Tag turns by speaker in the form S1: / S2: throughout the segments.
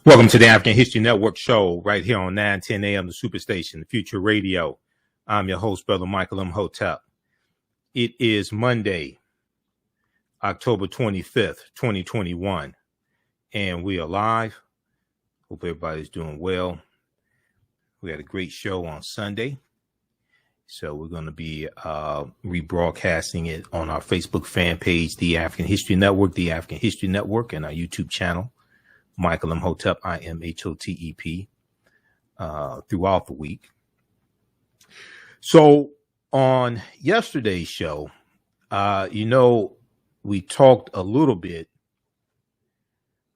S1: Welcome to the African History Network show right here on 910 a.m. the Superstation, the Future Radio. I'm your host, Brother Michael Imhotep. It is Monday, October 25th, 2021, and we are live. Hope everybody's doing well. We had a great show on Sunday, so we're going to be rebroadcasting it on our Facebook fan page, The African History Network, The African History Network, and our YouTube channel, Michael Imhotep, Imhotep, throughout the week. So on yesterday's show, we talked a little bit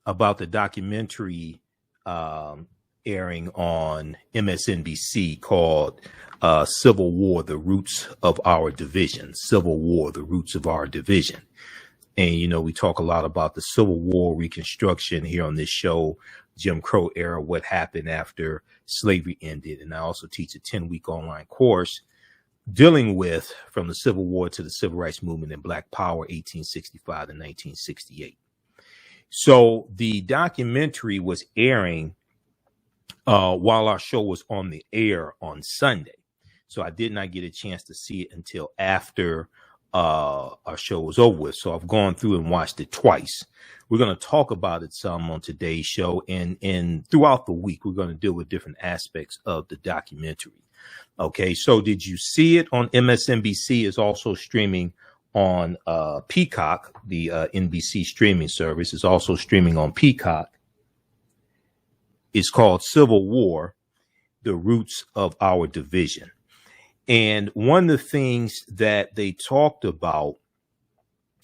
S1: about the documentary airing on MSNBC called Civil War, The Roots of Our Division. Civil War, The Roots of Our Division. And, we talk a lot about the Civil War Reconstruction here on this show, Jim Crow era, what happened after slavery ended. And I also teach a 10-week online course dealing with from the Civil War to the Civil Rights Movement and Black Power, 1865 to 1968. So the documentary was airing while our show was on the air on Sunday. So I did not get a chance to see it until after our show was over with. So I've gone through and watched it twice. We're going to talk about it some on today's show, and throughout the week, we're going to deal with different aspects of the documentary. Okay, so did you see it on MSNBC? Is also streaming on Peacock, the NBC streaming service is also streaming on Peacock. It's called Civil War, The Roots of Our Division. And one of the things that they talked about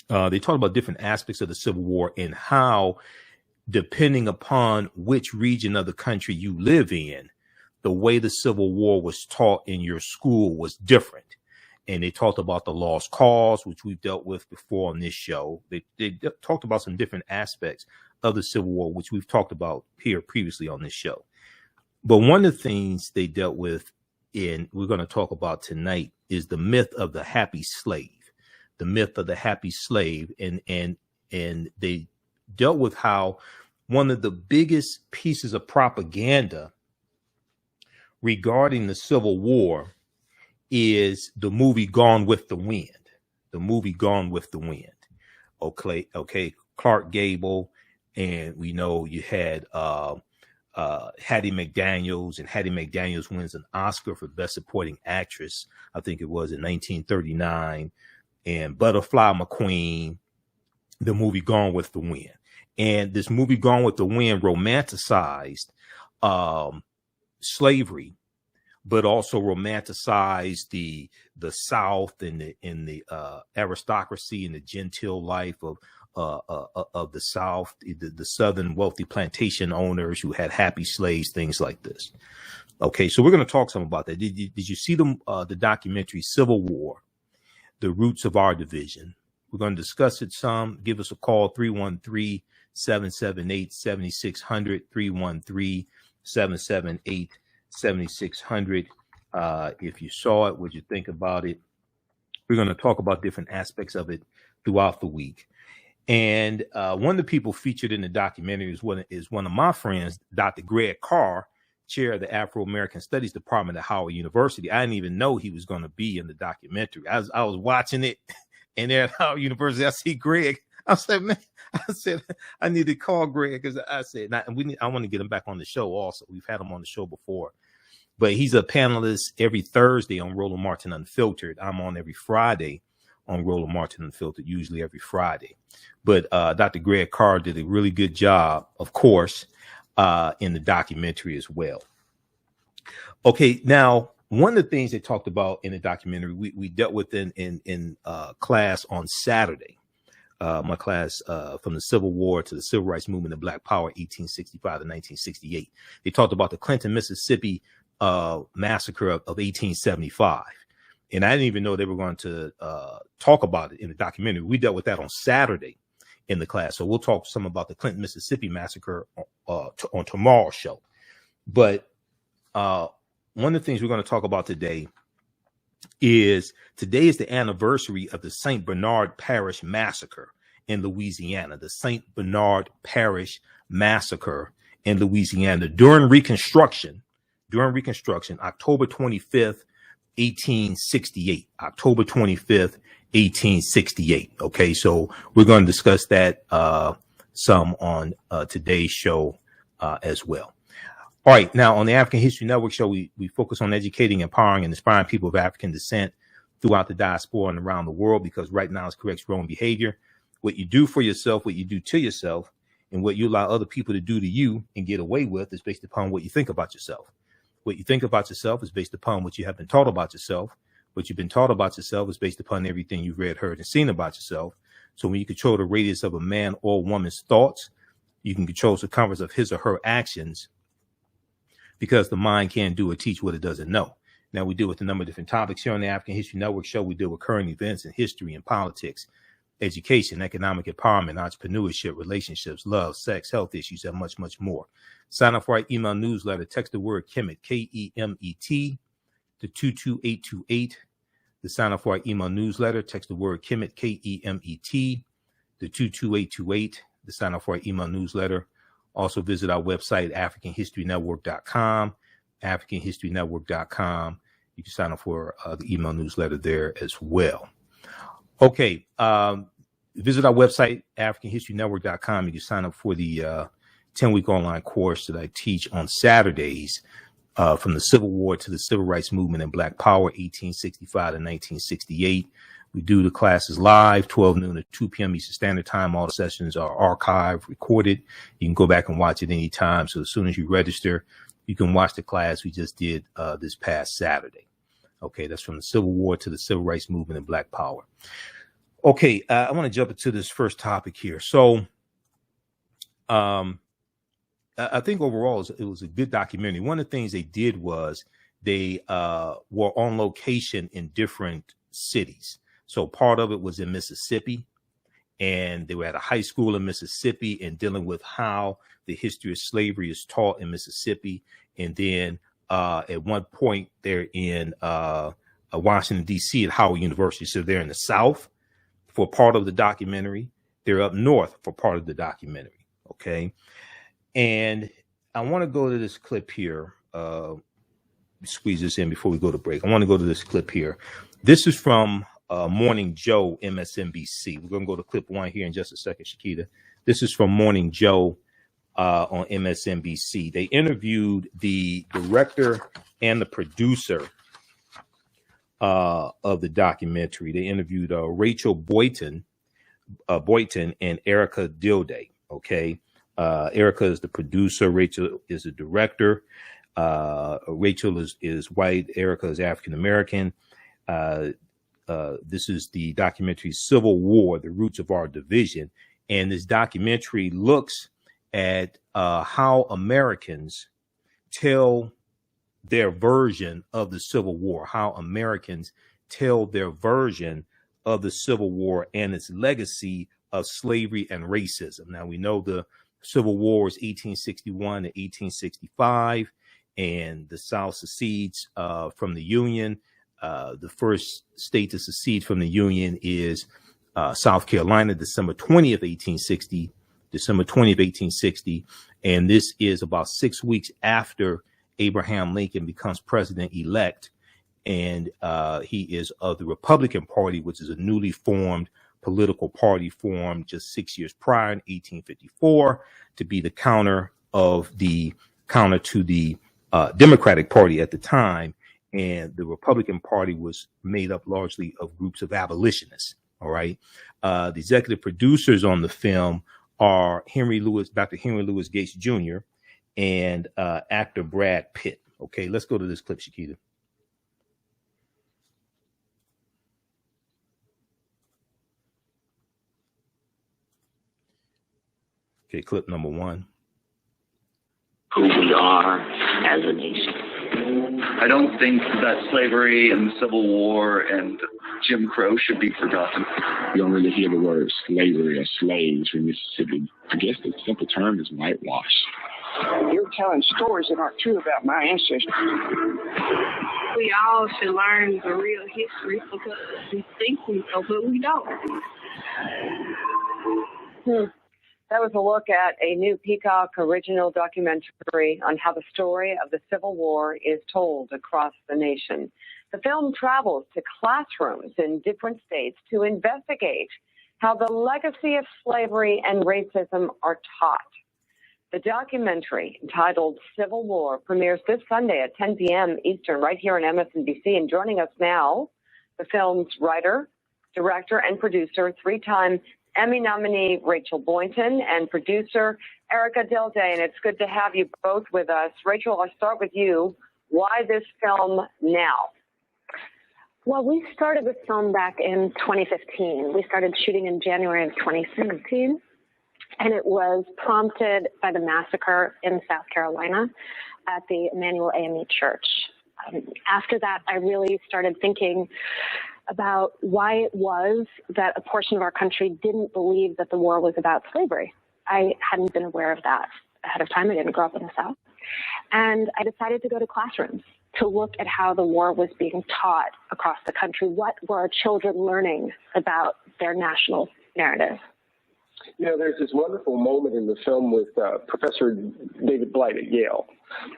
S1: different aspects of the Civil War and how, depending upon which region of the country you live in, the way the Civil War was taught in your school was different. And they talked about the lost cause, which we've dealt with before on this show. They talked about some different aspects of the Civil War, which we've talked about here previously on this show. But one of the things they dealt with, and we're going to talk about tonight, is the myth of the happy slave, the myth of the happy slave. And they dealt with how one of the biggest pieces of propaganda regarding the Civil War is the movie Gone with the Wind, the movie Gone with the Wind. Okay. Clark Gable. And we know you had, Hattie McDaniels, and Hattie McDaniels wins an Oscar for Best Supporting Actress. I think it was in 1939. And Butterfly McQueen, the movie Gone with the Wind. And this movie Gone with the Wind romanticized slavery, but also romanticized the South and the aristocracy and the genteel life of the South, the Southern wealthy plantation owners who had happy slaves, things like this. Okay, so we're going to talk some about that. Did you see the documentary Civil War, The Roots of Our Division? We're going to discuss it some. Give us a call, 313-778-7600, 313-778-7600. If you saw it, what'd you think about it? We're going to talk about different aspects of it throughout the week. And one of the people featured in the documentary is one of my friends, Dr. Greg Carr, chair of the Afro-American Studies Department at Howard University. I didn't even know he was going to be in the documentary. I was watching it, and there at Howard University, I see Greg. I said, I need to call Greg, because I said, I want to get him back on the show also. We've had him on the show before. But he's a panelist every Thursday on Roland Martin Unfiltered. I'm on every Friday on Roland Martin Unfiltered, usually every Friday. But Dr. Greg Carr did a really good job, of course, in the documentary as well. Okay, now, one of the things they talked about in the documentary, we dealt with in class on Saturday. My class from the Civil War to the Civil Rights Movement and Black Power, 1865 to 1968. They talked about the Clinton, Mississippi massacre of 1875. And I didn't even know they were going to talk about it in the documentary. We dealt with that on Saturday in the class. So we'll talk some about the Clinton, Mississippi massacre on tomorrow's show. But one of the things we're going to talk about today is the anniversary of the St. Bernard Parish Massacre in Louisiana, the St. Bernard Parish Massacre in Louisiana during Reconstruction, October 25th, 1868, October 25th, 1868. Okay, so we're going to discuss that some on today's show as well. All right, now on the African History Network show, we focus on educating, empowering, and inspiring people of African descent throughout the diaspora and around the world, because right now it's corrects wrong behavior. What you do for yourself, what you do to yourself, and what you allow other people to do to you and get away with is based upon what you think about yourself. What you think about yourself is based upon what you have been taught about yourself. What you've been taught about yourself is based upon everything you've read, heard, and seen about yourself. So when you control the radius of a man or woman's thoughts, you can control the circumference of his or her actions, because the mind can't do or teach what it doesn't know. Now, we deal with a number of different topics here on the African History Network show. We deal with current events in history and politics, education, economic empowerment, entrepreneurship, relationships, love, sex, health issues, and much, much more. Sign up for our email newsletter. Text the word Kemet, K-E-M-E-T, to 22828. To sign up for our email newsletter, text the word Kemet, K-E-M-E-T, to 22828. To sign up for our email newsletter. Also visit our website, AfricanHistoryNetwork.com, AfricanHistoryNetwork.com. You can sign up for the email newsletter there as well. Okay, visit our website, AfricanHistoryNetwork.com. You can sign up for the 10-week online course that I teach on Saturdays, from the Civil War to the Civil Rights Movement and Black Power, 1865 to 1968. We do the classes live, 12 noon to 2 p.m. Eastern Standard Time. All the sessions are archived, recorded. You can go back and watch it anytime. So as soon as you register, you can watch the class we just did this past Saturday. Okay, that's from the Civil War to the Civil Rights Movement and Black Power. Okay, I want to jump into this first topic here. So I think overall it was a good documentary. One of the things they did was they were on location in different cities. So part of it was in Mississippi, and they were at a high school in Mississippi and dealing with how the history of slavery is taught in Mississippi. And then at one point they're in Washington, D.C. at Howard University. So they're in the South for part of the documentary. They're up north for part of the documentary. Okay. And I want to go to this clip here. Squeeze this in before we go to break. I want to go to this clip here. This is from Morning Joe, MSNBC. We're going to go to clip one here in just a second, Shakita. This is from Morning Joe on MSNBC. They interviewed the director and the producer of the documentary. They interviewed Rachel Boynton and Erica Dilday. Okay. Erica is the producer. Rachel is the director. Rachel is white. Erica is African-American. This is the documentary Civil War, The Roots of Our Division. And this documentary looks at how Americans tell their version of the Civil War, how Americans tell their version of the Civil War and its legacy of slavery and racism. Now, we know the Civil War is 1861 to 1865, and the South secedes from the Union. The first state to secede from the Union is South Carolina, December 20th, 1860. And this is about 6 weeks after Abraham Lincoln becomes president-elect. And he is of the Republican Party, which is a newly formed political party formed just 6 years prior in 1854 to be the counter to the Democratic Party at the time. And the Republican Party was made up largely of groups of abolitionists. All right. The executive producers on the film are Dr. Henry Louis Gates Jr. and actor Brad Pitt. Okay, let's go to this clip, Shakita. Okay, clip number one.
S2: Who we are as a nation.
S3: I don't think that slavery and the Civil War and Jim Crow should be forgotten.
S4: You don't really hear the word slavery or slaves from Mississippi. I guess the simple term is whitewash.
S5: You're telling stories that aren't true about my ancestors.
S6: We all should learn the real history because we think we know, but we don't.
S7: That was a look at a new Peacock original documentary on how the story of the Civil War is told across the nation. The film travels to classrooms in different states to investigate how the legacy of slavery and racism are taught. The documentary, entitled Civil War, premieres this Sunday at 10 p.m. Eastern right here on MSNBC. And joining us now, the film's writer, director, and producer, three-time Emmy nominee Rachel Boynton, and producer Erica Dilday. And it's good to have you both with us. Rachel, I'll start with you. Why this film now?
S8: Well, we started this film back in 2015. We started shooting in January of 2017, and it was prompted by the massacre in South Carolina at the Emmanuel AME Church. After that, I really started thinking about why it was that a portion of our country didn't believe that the war was about slavery. I hadn't been aware of that ahead of time. I didn't grow up in the South. And I decided to go to classrooms to look at how the war was being taught across the country. What were our children learning about their national narrative?
S9: You know, there's this wonderful moment in the film with Professor David Blight at Yale,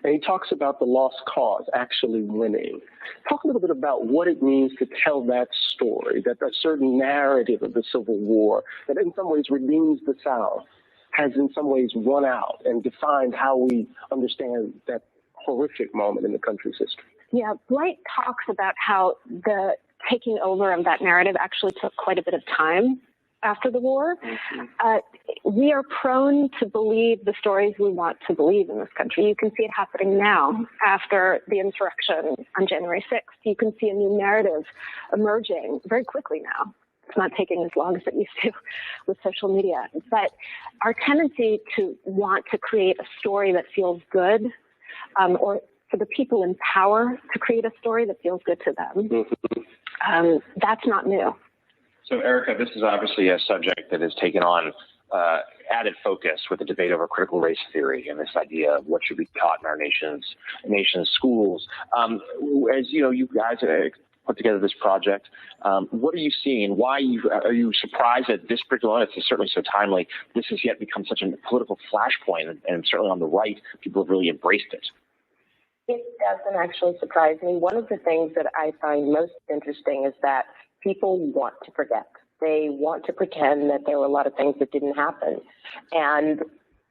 S9: and he talks about the lost cause actually winning. Talk a little bit about what it means to tell that story, that a certain narrative of the Civil War that in some ways redeems the South has in some ways won out and defined how we understand that horrific moment in the country's history.
S8: Yeah, Blight talks about how the taking over of that narrative actually took quite a bit of time after the war. We are prone to believe the stories we want to believe in this country. You can see it happening now after the insurrection on January 6th. You can see a new narrative emerging very quickly now. It's not taking as long as it used to with social media. But our tendency to want to create a story that feels good, or for the people in power to create a story that feels good to them, that's not new.
S10: So, Erica, this is obviously a subject that has taken on added focus with the debate over critical race theory and this idea of what should be taught in our nation's schools. As you know, you guys put together this project. What are you seeing? Why are you surprised that this particular one, it's certainly so timely, this has yet become such a political flashpoint, and certainly on the right, people have really embraced it?
S11: It doesn't actually surprise me. One of the things that I find most interesting is that people want to forget. They want to pretend that there were a lot of things that didn't happen. And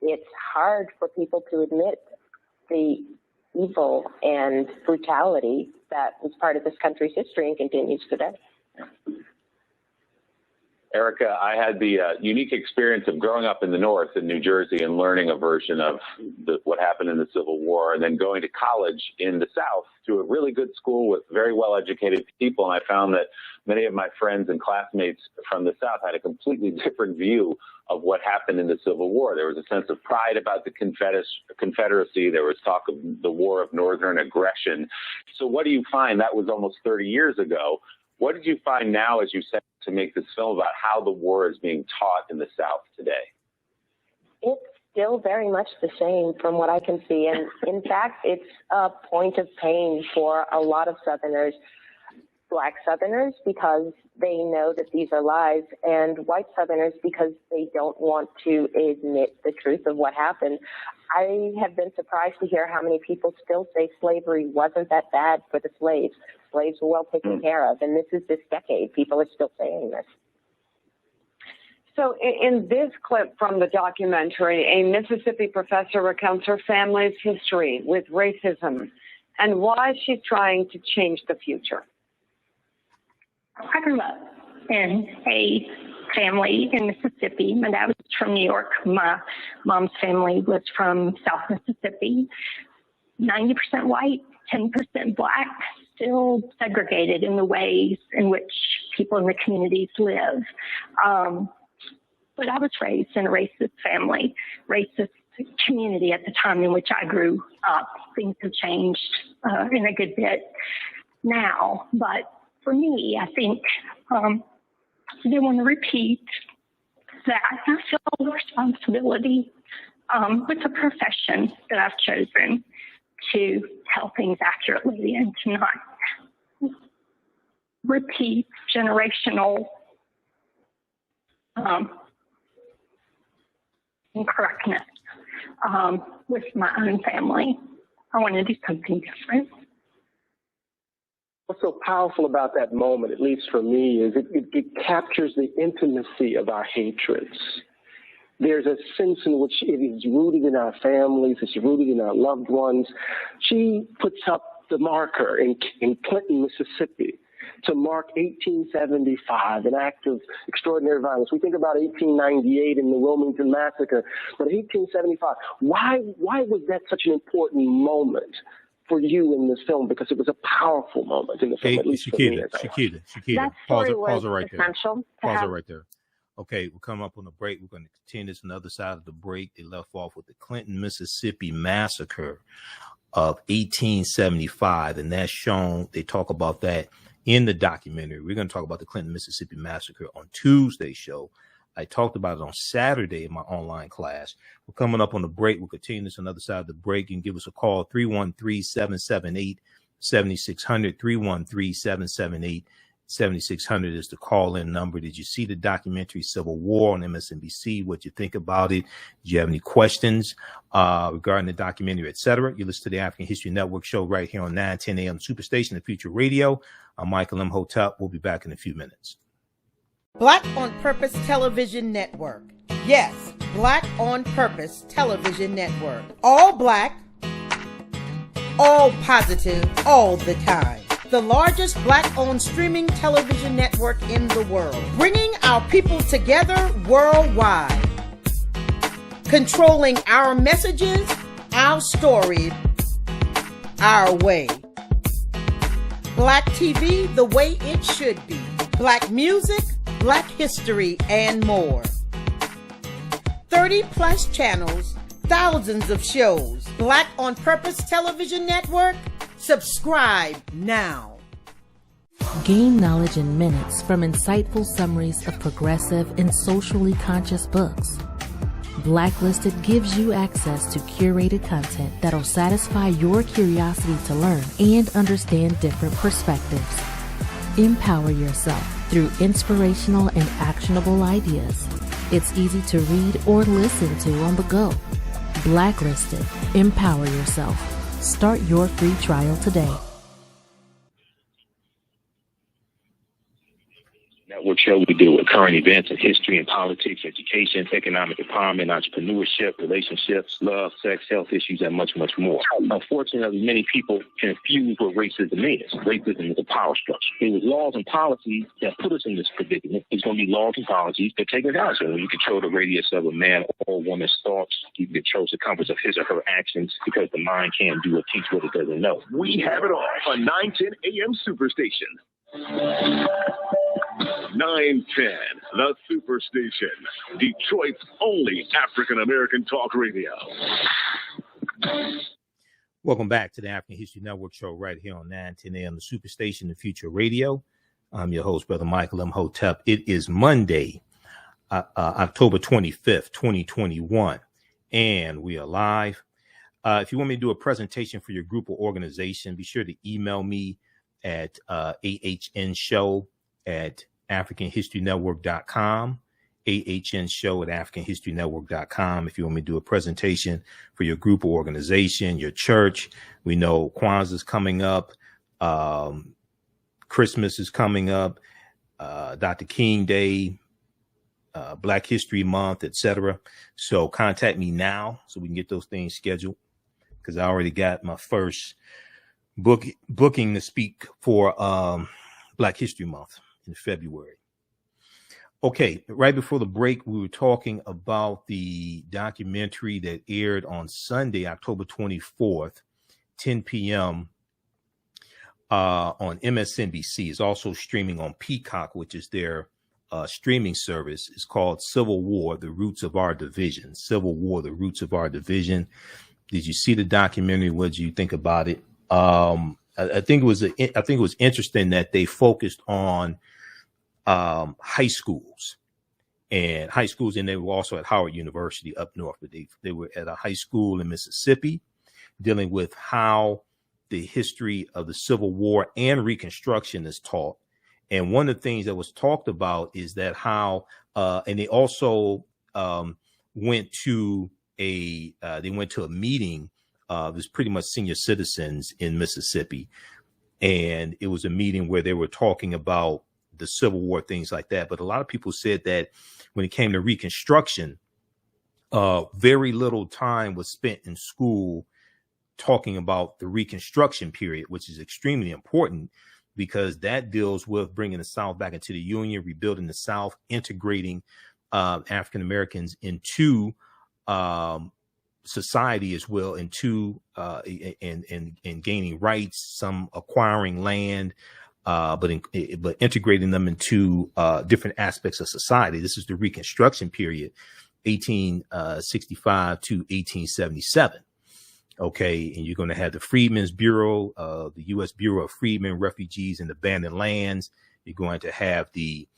S11: it's hard for people to admit the evil and brutality that was part of this country's history and continues today.
S12: Erica, I had the unique experience of growing up in the North in New Jersey and learning a version of what happened in the Civil War, and then going to college in the South to a really good school with very well-educated people. And I found that many of my friends and classmates from the South had a completely different view of what happened in the Civil War. There was a sense of pride about the Confederacy. There was talk of the War of Northern Aggression. So what do you find? That was almost 30 years ago. What did you find now, as you said, to make this film about how the war is being taught in the South today?
S11: It's still very much the same from what I can see. And in fact, it's a point of pain for a lot of Southerners, Black Southerners, because they know that these are lies, and white Southerners because they don't want to admit the truth of what happened. I have been surprised to hear how many people still say slavery wasn't that bad for the slaves. Slaves were well taken care of, and this is this decade. People are still saying this.
S7: So in this clip from the documentary, a Mississippi professor recounts her family's history with racism and why she's trying to change the future.
S13: I grew up in a family in Mississippi. My dad was from New York. My mom's family was from South Mississippi. 90% white, 10% black, still segregated in the ways in which people in the communities live. But I was raised in a racist family, racist community at the time in which I grew up. Things have changed in a good bit now, but for me, I think they want to repeat that I feel responsibility with the profession that I've chosen to tell things accurately and to not repeat generational correctness with my own family. I want to do something different.
S9: What's so powerful about that moment, at least for me, is it captures the intimacy of our hatreds. There's a sense in which it is rooted in our families, it's rooted in our loved ones. She puts up the marker in Clinton, Mississippi, to mark 1875, an act of extraordinary violence. We think about 1898 and the Wilmington Massacre, but 1875, why was that such an important moment for you in this film? Because it was a powerful moment in the film, at least for me.
S1: Shakita, pause it right there. Pause it right there. Okay, we'll come up on the break. We're going to continue this on the other side of the break. They left off with the Clinton, Mississippi Massacre of 1875, and that's shown. They talk about that in the documentary. We're going to talk about the Clinton, Mississippi Massacre on Tuesday's show. I talked about it on Saturday in my online class. We're coming up on the break. We'll continue this on the other side of the break. You can give us a call, 313-778-7600, 313-778-7600 is the call-in number. Did you see the documentary Civil War on MSNBC? What you think about it? Do you have any questions regarding the documentary, etc.? You listen to the African History Network show right here on 910 a.m. Superstation, the Future Radio. I'm Michael Imhotep. We'll be back in a few minutes.
S14: Black on Purpose Television Network. Yes, Black on Purpose Television Network. All black, all positive, all the time. The largest black-owned streaming television network in the world, bringing our people together worldwide, controlling our messages, our stories, our way. Black TV the way it should be. Black music, Black history, and more. 30-plus channels, thousands of shows. Black on Purpose Television Network. Subscribe now.
S15: Gain knowledge in minutes from insightful summaries of progressive and socially conscious books. Blacklisted gives you access to curated content that'll satisfy your curiosity to learn and understand different perspectives. Empower yourself through inspirational and actionable ideas. It's easy to read or listen to on the go. Blacklisted. Empower yourself. Start your free trial today.
S16: Network show we deal with current events in history and politics, education, economic empowerment, entrepreneurship, relationships, love, sex, health issues, and much, much more. Unfortunately, many people confuse what racism is. Racism is a power structure. It was laws and policies that put us in this predicament. It's going to be laws and policies that take us out. So when you control the radius of a man or woman's thoughts, you can control the compass of his or her actions because the mind can't do or teach what it doesn't know.
S17: We have it all on 910 AM Superstation. 910, the Superstation, Detroit's only African-American talk radio.
S1: Welcome back to the African History Network show right here on 910 AM, the Superstation, the Future Radio. I'm your host, Brother Michael Imhotep. It is Monday, October 25th, 2021, and we are live. If you want me to do a presentation for your group or organization, be sure to email me at TheAHNShow at AfricanHistoryNetwork.com, TheAHNShow at AfricanHistoryNetwork.com. If you want me to do a presentation for your group or organization, your church, we know Kwanzaa is coming up, Christmas is coming up, Dr. King Day, Black History Month, etc. So contact me now so we can get those things scheduled, because I already got my first booking to speak for Black History Month in February. Okay, right before the break, we were talking about the documentary that aired on Sunday, October 24th, 10 p.m. On MSNBC. It's also streaming on Peacock, which is their streaming service. It's called Civil War, The Roots of Our Division. Civil War, The Roots of Our Division. Did you see the documentary? What did you think about it? I think it was interesting that they focused on high schools, and they were also at Howard University up north, but they were at a high school in Mississippi dealing with how the history of the Civil War and Reconstruction is taught. And one of the things that was talked about is that how, and they also went to a meeting of this pretty much senior citizens in Mississippi, and it was a meeting where they were talking about the Civil War, things like that. But a lot of people said that when it came to Reconstruction, very little time was spent in school talking about the Reconstruction period, which is extremely important because that deals with bringing the South back into the Union, rebuilding the South, integrating African Americans into society as well, into and gaining rights, some acquiring land, but integrating them into different aspects of society. This is the Reconstruction period, 1865 to 1877. Okay, and you're going to have the Freedmen's Bureau, the U.S. Bureau of Freedmen, Refugees, and Abandoned Lands. You're going to have the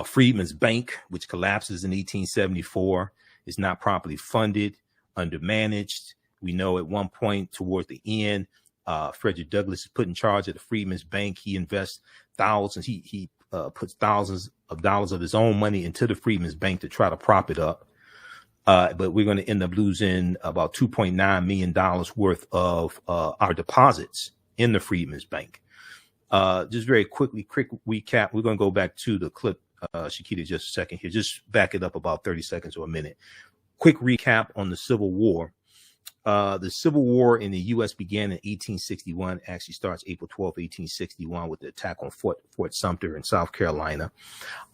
S1: Freedmen's Bank, which collapses in 1874, is not properly funded, undermanaged. We know at one point towards the end, Frederick Douglass is put in charge of the Freedmen's Bank. He invests thousands. He puts thousands of dollars of his own money into the Freedmen's Bank to try to prop it up. But we're going to end up losing about $2.9 million worth of our deposits in the Freedmen's Bank. Just very quick recap. We're going to go back to the clip, Shakita, just a second here. Just back it up about 30 seconds or a minute. Quick recap on the Civil War. The Civil War in the U.S. began in 1861, actually starts April 12, 1861 with the attack on Fort Sumter in South Carolina.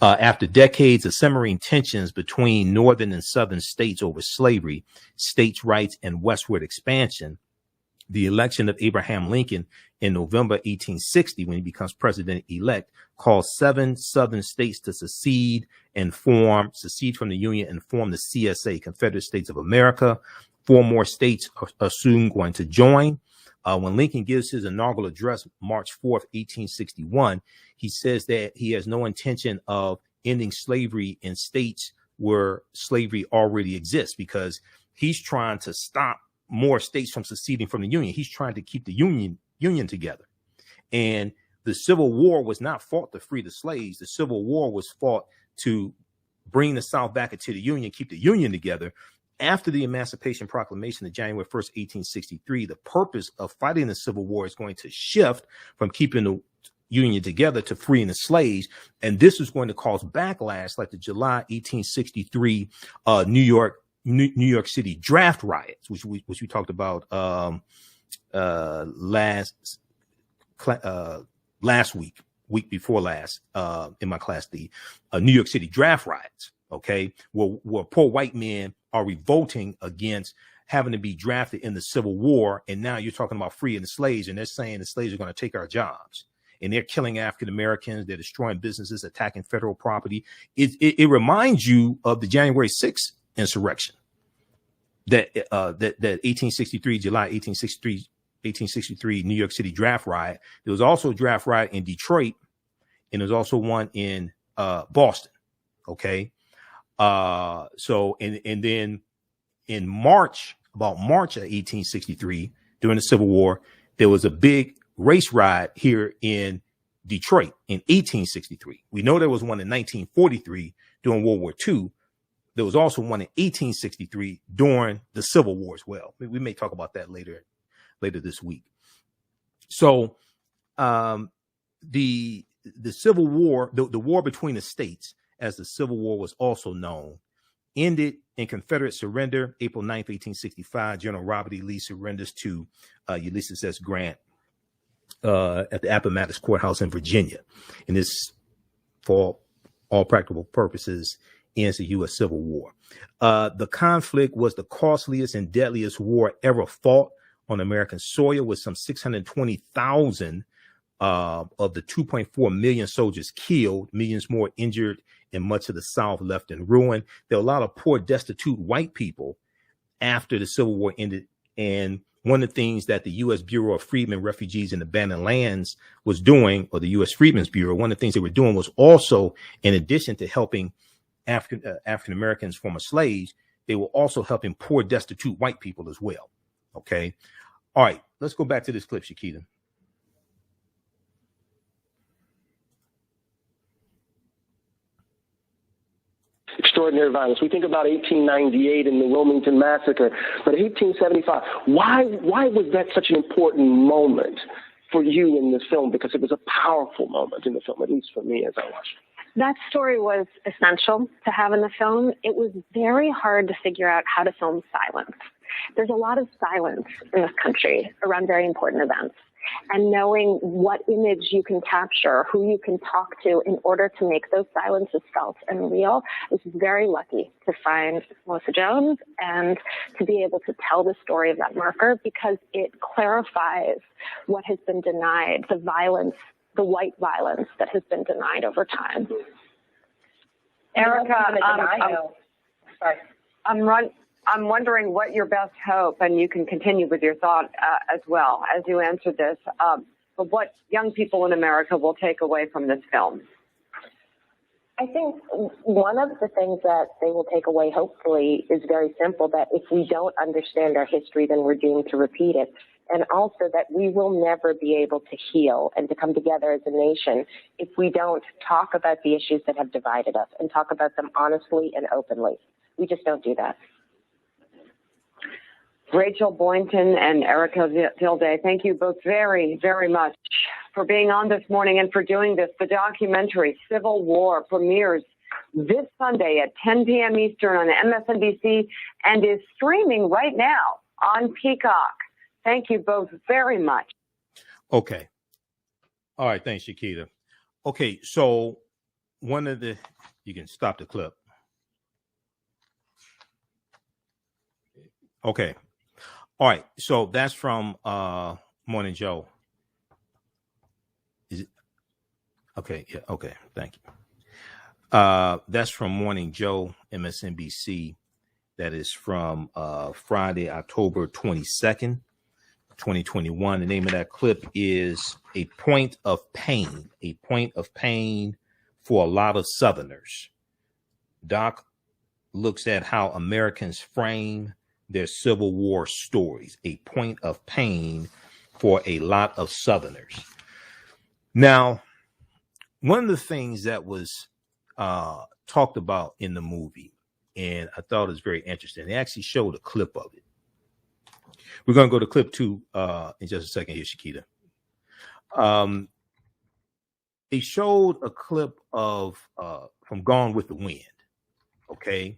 S1: After decades of simmering tensions between northern and southern states over slavery, states' rights, and westward expansion, the election of Abraham Lincoln in November 1860, when he becomes president-elect, caused 7 southern states to secede from the Union and form the CSA, Confederate States of America. 4 more states are soon going to join. When Lincoln gives his inaugural address, March 4th, 1861, he says that he has no intention of ending slavery in states where slavery already exists, because he's trying to stop more states from seceding from the Union. He's trying to keep the Union together. And the Civil War was not fought to free the slaves. The Civil War was fought to bring the South back into the Union, keep the Union together. After the Emancipation Proclamation of January 1st, 1863, the purpose of fighting the Civil War is going to shift from keeping the Union together to freeing the slaves. And this is going to cause backlash like the July 1863 New York City draft riots, which we talked about last week before last in my class, the New York City draft riots. Okay, where poor white men are revolting against having to be drafted in the Civil War. And now you're talking about freeing the slaves, and they're saying the slaves are going to take our jobs, and they're killing African Americans. They're destroying businesses, attacking federal property. It reminds you of the January 6th insurrection, that 1863, July 1863 New York City draft riot. There was also a draft riot in Detroit, and there's also one in Boston. Okay. So then in March of 1863, during the Civil War, there was a big race riot here in Detroit in 1863. We know there was one in 1943 during World War II. There was also one in 1863 during the Civil War as well. We may talk about that later this week. So the Civil War, the war between the states, as the Civil War was also known, ended in Confederate surrender, April 9th, 1865. General Robert E. Lee surrenders to Ulysses S. Grant at the Appomattox Courthouse in Virginia. And this, for all practical purposes, ends the U.S. Civil War. The conflict was the costliest and deadliest war ever fought on American soil, with some 620,000 of the 2.4 million soldiers killed, millions more injured, and much of the South left in ruin. There were a lot of poor, destitute white people after the Civil War ended. And one of the things that the U.S. Bureau of Freedmen, Refugees, and Abandoned Lands was doing, or the U.S. Freedmen's Bureau, one of the things they were doing was also, in addition to helping African Americans, former slaves, they were also helping poor, destitute white people as well. Okay. All right. Let's go back to this clip, Shakita.
S9: extraordinary violence. We think about 1898 and the Wilmington Massacre, but 1875, why was that such an important moment for you in this film? Because it was a powerful moment in the film, at least for me as I watched it.
S8: That story was essential to have in the film. It was very hard to figure out how to film silence. There's a lot of silence in this country around very important events. And knowing what image you can capture, who you can talk to in order to make those silences felt and real, I was very lucky to find Melissa Jones and to be able to tell the story of that marker, because it clarifies what has been denied, the violence, the white violence that has been denied over time.
S7: Erica, I'm wondering what your best hope, and you can continue with your thought as well as you answer this, but what young people in America will take away from this film.
S11: I think one of the things that they will take away, hopefully, is very simple, that if we don't understand our history, then we're doomed to repeat it. And also that we will never be able to heal and to come together as a nation if we don't talk about the issues that have divided us and talk about them honestly and openly. We just don't do that.
S7: Rachel Boynton and Erica Tilday, thank you both very, very much for being on this morning and for doing this. The documentary Civil War premieres this Sunday at 10 p.m. Eastern on MSNBC and is streaming right now on Peacock. Thank you both very much.
S1: Okay. All right. Thanks, Shakita. Okay. So you can stop the clip. Okay. All right. So that's from Morning Joe. Is it? Okay. Yeah. Okay. Thank you. That's from Morning Joe, MSNBC. That is from Friday, October 22nd. 2021. The name of that clip is A Point of Pain. A Point of Pain for a Lot of Southerners. Doc looks at how Americans frame their Civil War stories. A point of pain for a lot of Southerners. Now, one of the things that was talked about in the movie, and I thought it was very interesting, they actually showed a clip of it. We're going to go to clip 2 in just a second here, Shakita. They showed a clip of from Gone with the Wind, okay?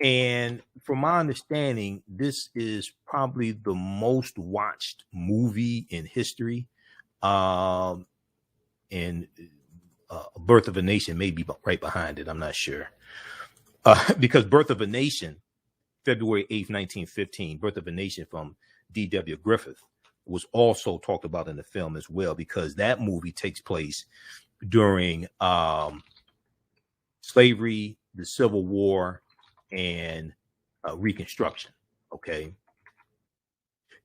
S1: And from my understanding, this is probably the most watched movie in history. And Birth of a Nation may be right behind it. I'm not sure. Because Birth of a Nation, February 8th, 1915, Birth of a Nation from D.W. Griffith was also talked about in the film as well, because that movie takes place during slavery, the Civil War, and Reconstruction. Okay.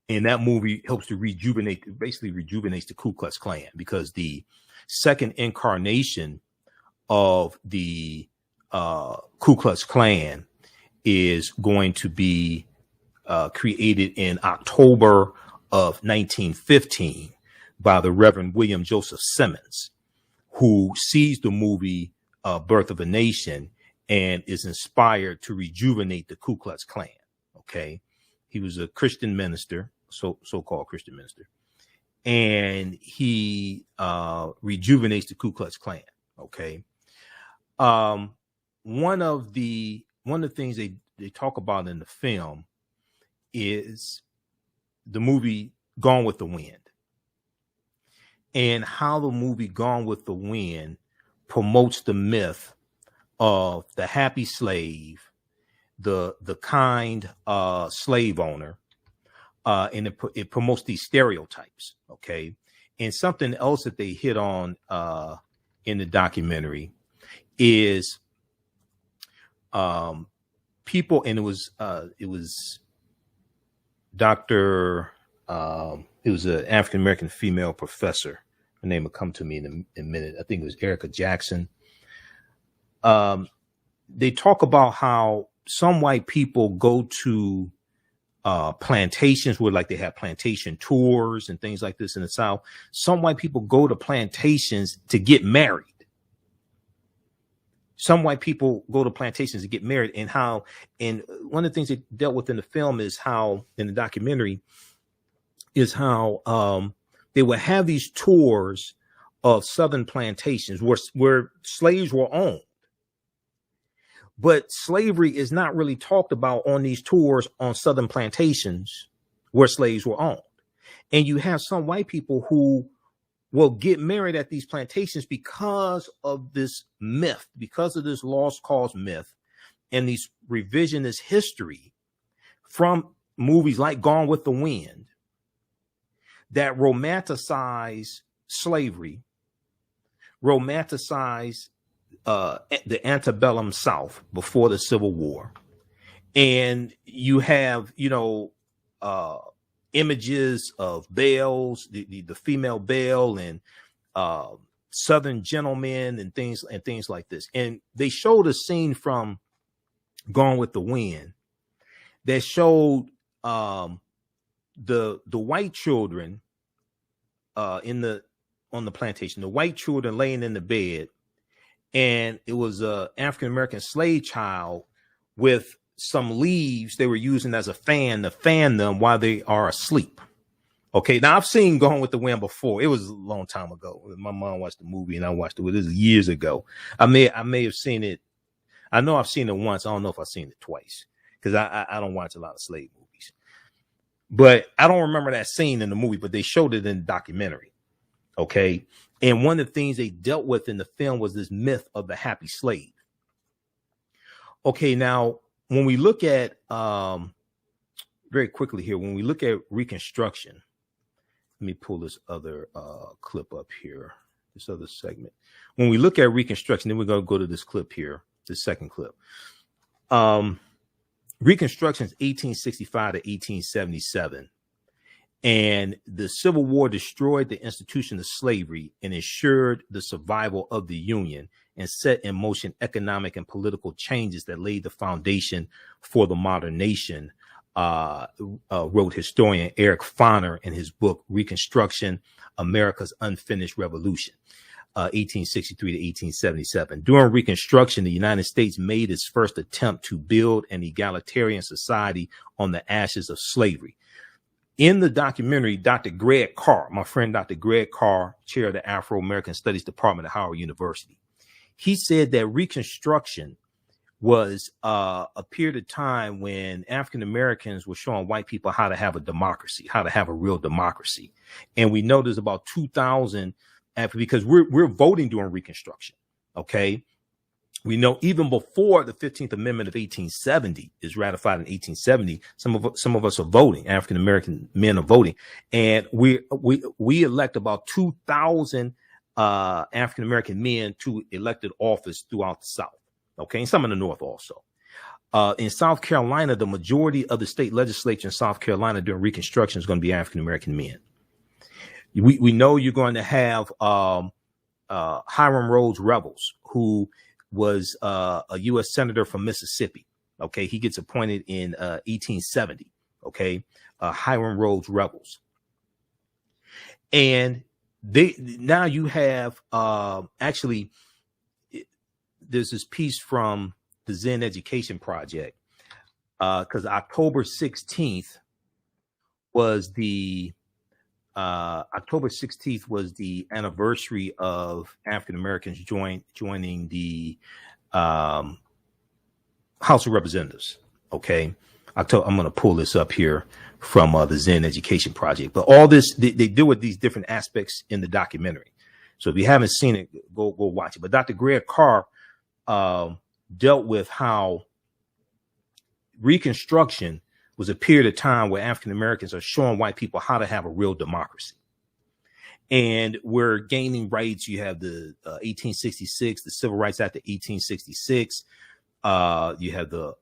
S1: And that movie helps to basically rejuvenates the Ku Klux Klan, because the second incarnation of the Ku Klux Klan is going to be created in October of 1915 by the Reverend William Joseph Simmons, who sees the movie Birth of a Nation and is inspired to rejuvenate the Ku Klux Klan. Okay. He was a Christian minister, so-called Christian minister, and he rejuvenates the Ku Klux Klan. Okay. One of the things they talk about in the film is the movie Gone with the Wind, and how the movie Gone with the Wind promotes the myth of the happy slave, the kind slave owner, and it promotes these stereotypes. Okay. And something else that they hit on in the documentary is people, and it was Dr. It was an African-American female professor. Her name will come to me in a minute. I think it was Erica Jackson. They talk about how some white people go to plantations where, like, they have plantation tours and things like this in the South. Some white people go to plantations to get married. some white people go to plantations to get married, and one of the things they dealt with in the film is how, in the documentary, is how they would have these tours of southern plantations where slaves were owned. But slavery is not really talked about on these tours on southern plantations where slaves were owned. And you have some white people who will get married at these plantations because of this myth, because of this lost cause myth and these revisionist history from movies like Gone with the Wind that romanticize slavery, romanticize the antebellum South before the Civil War. And you have, images of belles, the female belle, and Southern gentlemen and things like this. And they showed a scene from Gone with the Wind that showed the white children on the plantation, the white children laying in the bed, and it was a African-American slave child with some leaves they were using as a fan to fan them while they are asleep. Okay, now I've seen Gone with the Wind before. It was a long time ago. My mom watched the movie and I watched it. This is years ago. I may have seen it. I know I've seen it once. I don't know if I've seen it twice because I don't watch a lot of slave movies. But I don't remember that scene in the movie, but they showed it in the documentary. Okay, and one of the things they dealt with in the film was this myth of the happy slave. Okay, now when we look at very quickly here, when we look at Reconstruction, let me pull this other clip up here, this other segment. When we look at Reconstruction, then we're going to go to this clip here, this second clip. Reconstruction is 1865 to 1877. And the Civil War destroyed the institution of slavery and ensured the survival of the Union and set in motion economic and political changes that laid the foundation for the modern nation, wrote historian Eric Foner in his book, Reconstruction, America's Unfinished Revolution, 1863 to 1877. During Reconstruction, the United States made its first attempt to build an egalitarian society on the ashes of slavery. In the documentary, Dr. Greg Carr, my friend Dr. Greg Carr, chair of the Afro-American Studies Department at Howard University, he said that Reconstruction was a period of time when African Americans were showing white people how to have a democracy, how to have a real democracy. And we know there's about 2,000 because we're voting during Reconstruction. Okay. We know even before the 15th Amendment of 1870 is ratified in 1870, some of us are voting. African American men are voting, and we elect about 2,000 African American men to elected office throughout the South. Okay, and some in the North also. In South Carolina, the majority of the state legislature in South Carolina during Reconstruction is going to be African American men. We know you're going to have Hiram Rhodes Revels, who was a U.S. senator from Mississippi. Okay, he gets appointed in 1870. Okay, Hiram Rhodes Revels, and now you have actually there's this piece from the Zen Education Project because October 16th was the anniversary of African Americans joining the House of Representatives. Okay, I'm going to pull this up here from the Zen Education Project. But all this they deal with these different aspects in the documentary. So if you haven't seen it, go watch it. But Dr. Greg Carr dealt with how Reconstruction was a period of time where African Americans are showing white people how to have a real democracy. And we're gaining rights. You have the 1866, the Civil Rights Act of 1866. You have the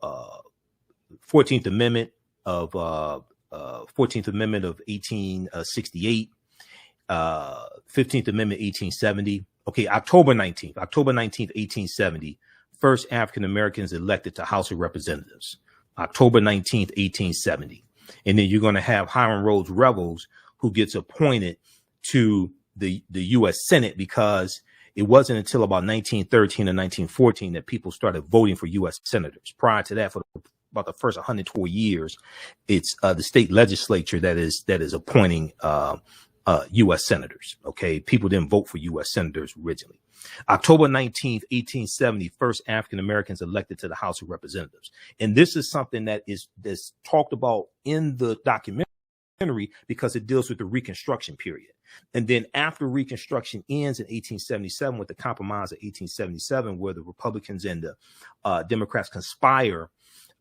S1: 14th Amendment of 1868, 15th Amendment 1870. Okay, October 19th, 1870, first African Americans elected to House of Representatives. October 19th, 1870. And then you're going to have Hiram Rhodes Revels, who gets appointed to the U.S. Senate because It wasn't until about 1913 or 1914 that people started voting for U.S. senators. Prior to that, for about the first 104 years, it's the state legislature that is appointing U.S. senators. Okay, people didn't vote for U.S. senators originally. October 19th, 1870, first African Americans elected to the House of Representatives, and this is something that's talked about in the documentary because it deals with the Reconstruction period. And then after Reconstruction ends in 1877 with the Compromise of 1877, where the Republicans and the Democrats conspire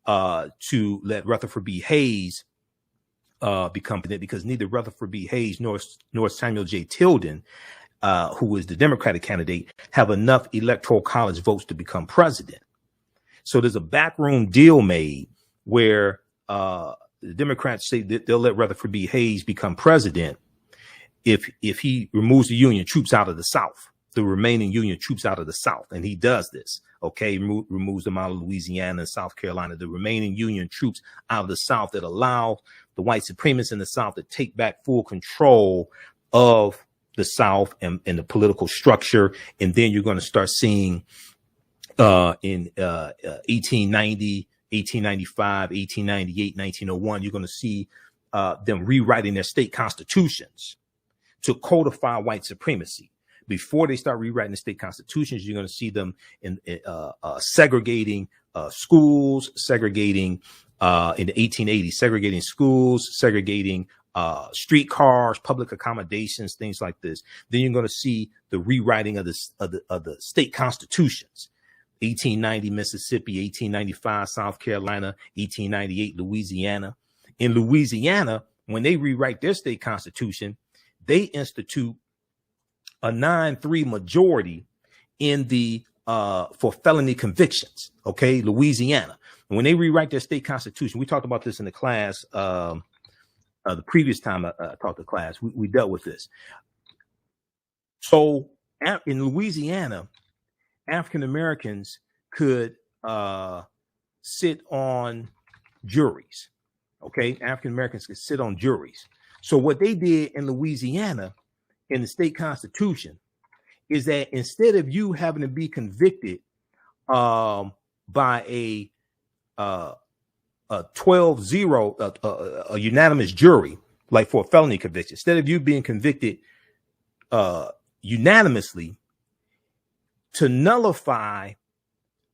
S1: to let Rutherford B. Hayes become president, because neither Rutherford B. Hayes nor Samuel J. Tilden, who is the Democratic candidate, have enough electoral college votes to become president. So there's a backroom deal made where the Democrats say that they'll let Rutherford B. Hayes become president if he removes the Union troops out of the South, the remaining Union troops out of the South. And he does this. Okay, removes them out of Louisiana and South Carolina, the remaining Union troops out of the South, that allow the white supremacists in the South to take back full control of the South and the political structure. And then you're going to start seeing in 1890, 1895, 1898, 1901, you're going to see them rewriting their state constitutions to codify white supremacy. Before they start rewriting the state constitutions, you're going to see them in segregating schools, segregating in the 1880s, segregating schools, segregating streetcars, public accommodations, things like this. Then you're going to see the rewriting of the state constitutions. 1890 Mississippi, 1895 South Carolina, 1898 Louisiana. In Louisiana, when they rewrite their state constitution, they institute a 9-3 majority in the for felony convictions. Okay, Louisiana. When they rewrite their state constitution, we talked about this in the class the previous time I taught the class. We dealt with this. So in Louisiana, African Americans could sit on juries. Okay, African Americans could sit on juries. So what they did in Louisiana in the state constitution is that instead of you having to be convicted by a 12-0, a unanimous jury, like for a felony conviction, instead of you being convicted unanimously, to nullify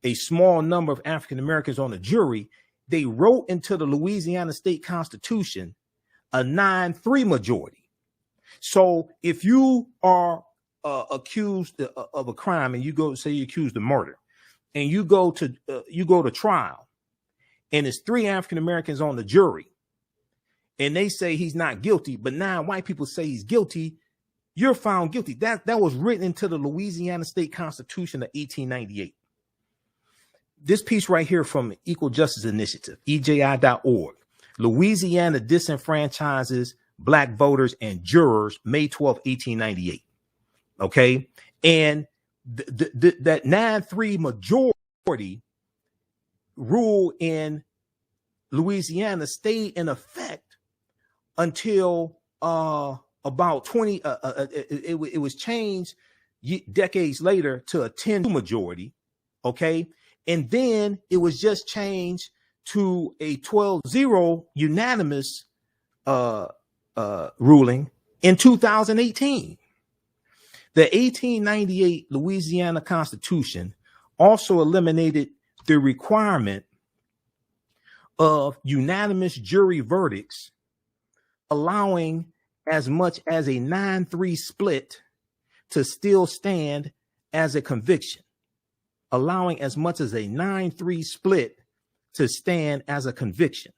S1: a small number of African Americans on a jury, they wrote into the Louisiana state constitution a 9-3 majority. So if you are accused of a crime and you go, say you're accused of murder, and you go to trial, and it's 3 African Americans on the jury, and they say he's not guilty, but 9 white people say he's guilty, you're found guilty. That was written into the Louisiana State Constitution of 1898. This piece right here from Equal Justice Initiative, EJI.org. Louisiana disenfranchises Black voters and jurors, May 12, 1898. Okay. And that 9-3 majority rule in Louisiana stayed in effect until about 20. It was changed decades later to a 10 majority. Okay. And then it was just changed to a 12-0 unanimous ruling in 2018. The 1898 Louisiana Constitution also eliminated the requirement of unanimous jury verdicts, allowing as much as a 9-3 split to still stand as a conviction. Allowing as much as a 9-3 split to stand as a conviction.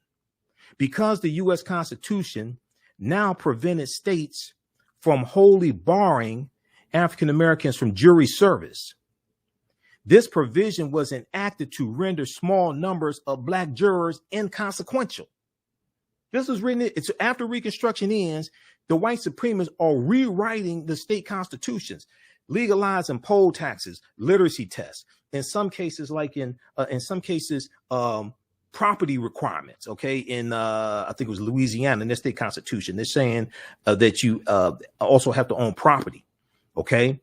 S1: Because the U.S. Constitution now prevented states from wholly barring African Americans from jury service, this provision was enacted to render small numbers of Black jurors inconsequential. This was written, it's after Reconstruction ends, the white supremacists are rewriting the state constitutions, legalizing poll taxes, literacy tests, in some cases, like in some cases, property requirements. Okay, in I think it was Louisiana in their state constitution, they're saying that you also have to own property. Okay,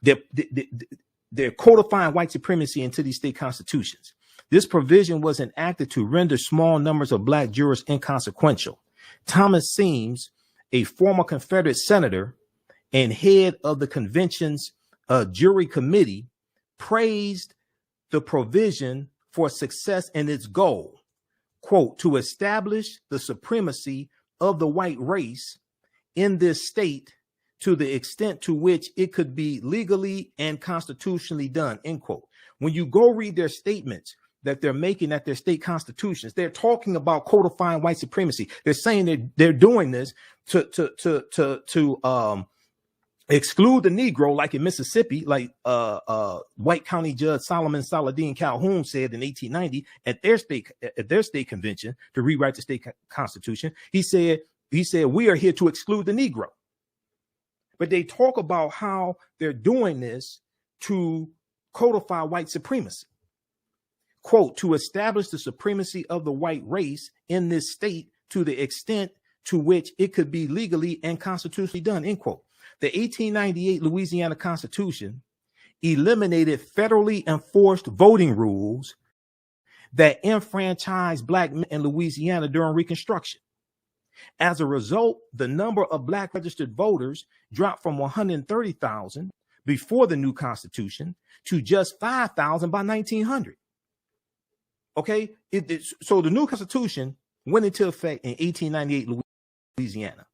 S1: they're codifying white supremacy into these state constitutions. This provision was enacted to render small numbers of black jurors inconsequential. Thomas Seams, a former Confederate senator and head of the convention's jury committee, praised the provision for success in its goal, quote, to establish the supremacy of the white race in this state to the extent to which it could be legally and constitutionally done, end quote. When you go read their statements that they're making at their state constitutions, they're talking about codifying white supremacy. They're saying they're doing this to exclude the Negro, like in Mississippi, like White County Judge Solomon Saladin Calhoun said in 1890 at their state convention to rewrite the state constitution. He said we are here to exclude the Negro. But they talk about how they're doing this to codify white supremacy. Quote, to establish the supremacy of the white race in this state to the extent to which it could be legally and constitutionally done, end quote. The 1898 Louisiana Constitution eliminated federally enforced voting rules that enfranchised black men in Louisiana during Reconstruction. As a result, the number of black registered voters dropped from 130,000 before the new Constitution to just 5,000 by 1900. Okay, so the new Constitution went into effect in 1898 Louisiana.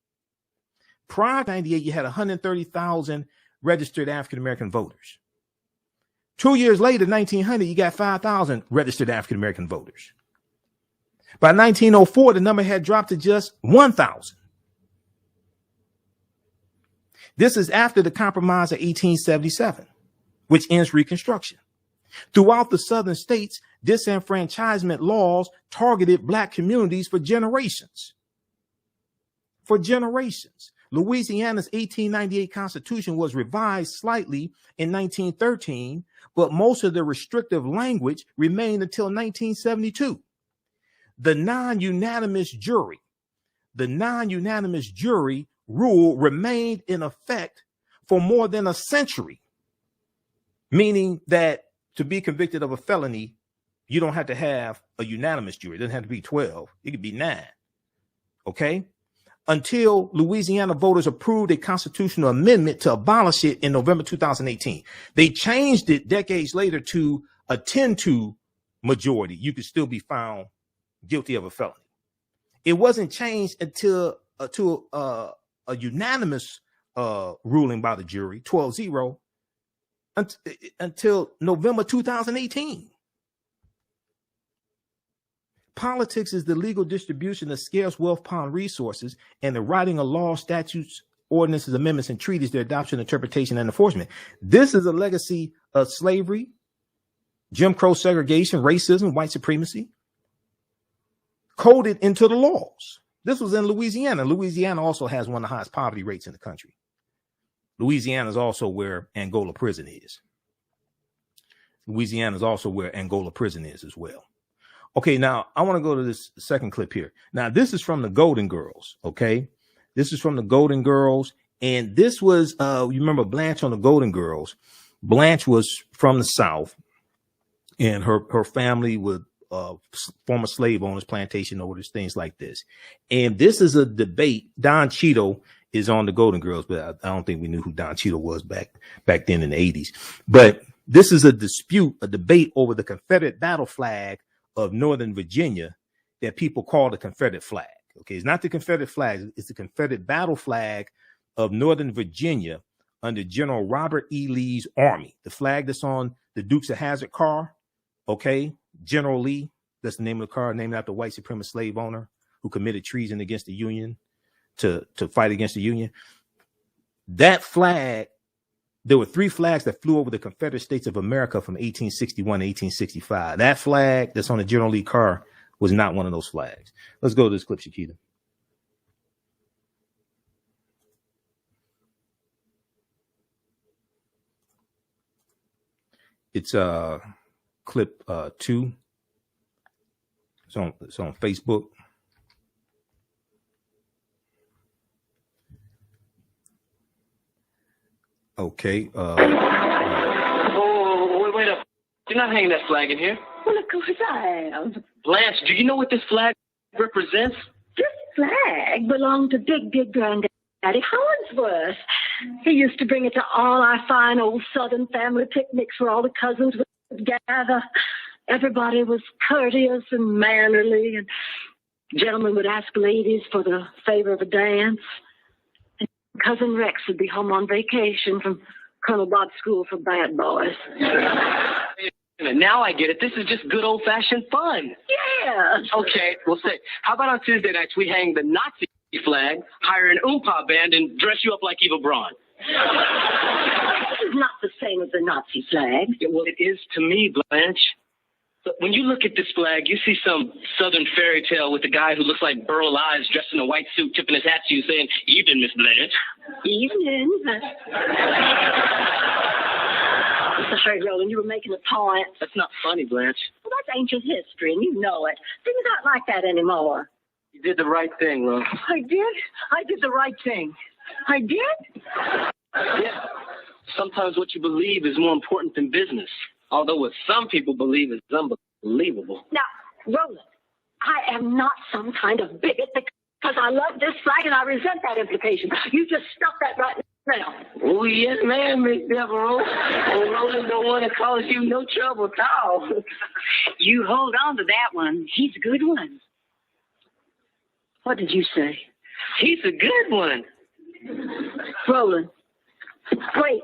S1: Prior to 98, you had 130,000 registered African-American voters. 2 years later, 1900, you got 5,000 registered African-American voters. By 1904, the number had dropped to just 1,000. This is after the Compromise of 1877, which ends Reconstruction. Throughout the southern states, disenfranchisement laws targeted black communities for generations. For generations. Louisiana's 1898 Constitution was revised slightly in 1913, but most of the restrictive language remained until 1972. The non-unanimous jury rule remained in effect for more than a century, meaning that to be convicted of a felony, you don't have to have a unanimous jury. It doesn't have to be 12. It could be 9. Okay? Until Louisiana voters approved a constitutional amendment to abolish it in November 2018. They changed it decades later to a 10-2 majority. You could still be found guilty of a felony. It wasn't changed until a unanimous ruling by the jury, 12-0, until November 2018. Politics is the legal distribution of scarce wealth upon resources and the writing of laws, statutes, ordinances, amendments, and treaties, their adoption, interpretation, and enforcement. This is a legacy of slavery, Jim Crow segregation, racism, white supremacy, coded into the laws. This was in Louisiana. Louisiana also has one of the highest poverty rates in the country. Louisiana is also where Angola prison is. Louisiana is also where Angola prison is as well. Okay, now I want to go to this second clip here. Now, this is from the Golden Girls, okay? This is from the Golden Girls, and this was, you remember Blanche on the Golden Girls. Blanche was from the South, and her family would former slave owners, plantation owners, things like this. And this is a debate. Don Cheadle is on the Golden Girls, but I don't think we knew who Don Cheadle was back then in the 80s. But this is a debate over the Confederate battle flag of Northern Virginia that people call the Confederate flag. Okay, it's not the Confederate flag, it's the Confederate battle flag of Northern Virginia under General Robert E. Lee's army. The flag that's on the Dukes of Hazzard car, okay, General Lee, that's the name of the car, named after a white supremacist slave owner who committed treason against the Union to fight against the Union. That flag, there were 3 flags that flew over the Confederate States of America from 1861 to 1865. That flag that's on the General Lee car was not one of those flags. Let's go to this clip, Shakita. It's clip 2. It's on Facebook. Okay.
S18: Wait up. You're not hanging that flag in here.
S19: Well, of course I am.
S18: Blanche, do you know what this flag represents?
S19: This flag belonged to Big Granddaddy Hollingsworth. He used to bring it to all our fine old Southern family picnics where all the cousins would gather. Everybody was courteous and mannerly, and gentlemen would ask ladies for the favor of a dance. And Cousin Rex would be home on vacation from Colonel Bob's school for bad boys.
S18: Now I get it. This is just good old-fashioned fun.
S19: Yeah.
S18: Okay, well, say, how about on Tuesday nights we hang the Nazi flag, hire an oompa band, and dress you up like Eva Braun?
S19: This is not the same as the Nazi flag.
S18: Yeah, well, it is to me, Blanche. But when you look at this flag, you see some Southern fairy tale with a guy who looks like Burl Ives dressed in a white suit, tipping his hat to you, saying, "Evening, Miss Blanche."
S19: Evening. Sorry, Roland, you were making a point.
S18: That's not funny, Blanche.
S19: Well, that's ancient history, and you know it. Things aren't like that anymore.
S18: You did the right thing, Love.
S19: I did? I did the right thing. I did?
S18: Yeah. Sometimes what you believe is more important than business. Although what some people believe is unbelievable.
S19: Now, Roland, I am not some kind of bigot because I love this flag and I resent that implication. You just stop that right now.
S18: Oh, yes, ma'am, Miss Devereaux. Oh, Roland don't want to cause you no trouble at all.
S19: You hold on to that one. He's a good one. What did you say?
S18: He's a good one.
S19: Roland, wait.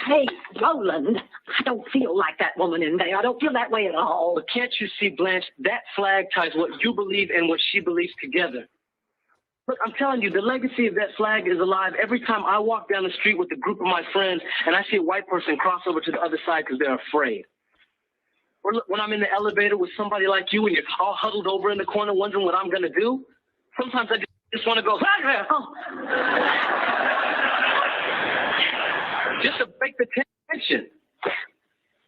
S19: Hey, Roland, I don't feel like that woman in there. I don't feel that way at all.
S18: But can't you see, Blanche, that flag ties what you believe and what she believes together. Look, I'm telling you, the legacy of that flag is alive every time I walk down the street with a group of my friends and I see a white person cross over to the other side because they're afraid. Or look, when I'm in the elevator with somebody like you and you're all huddled over in the corner wondering what I'm going to do, sometimes I just want to go, just to break the tension.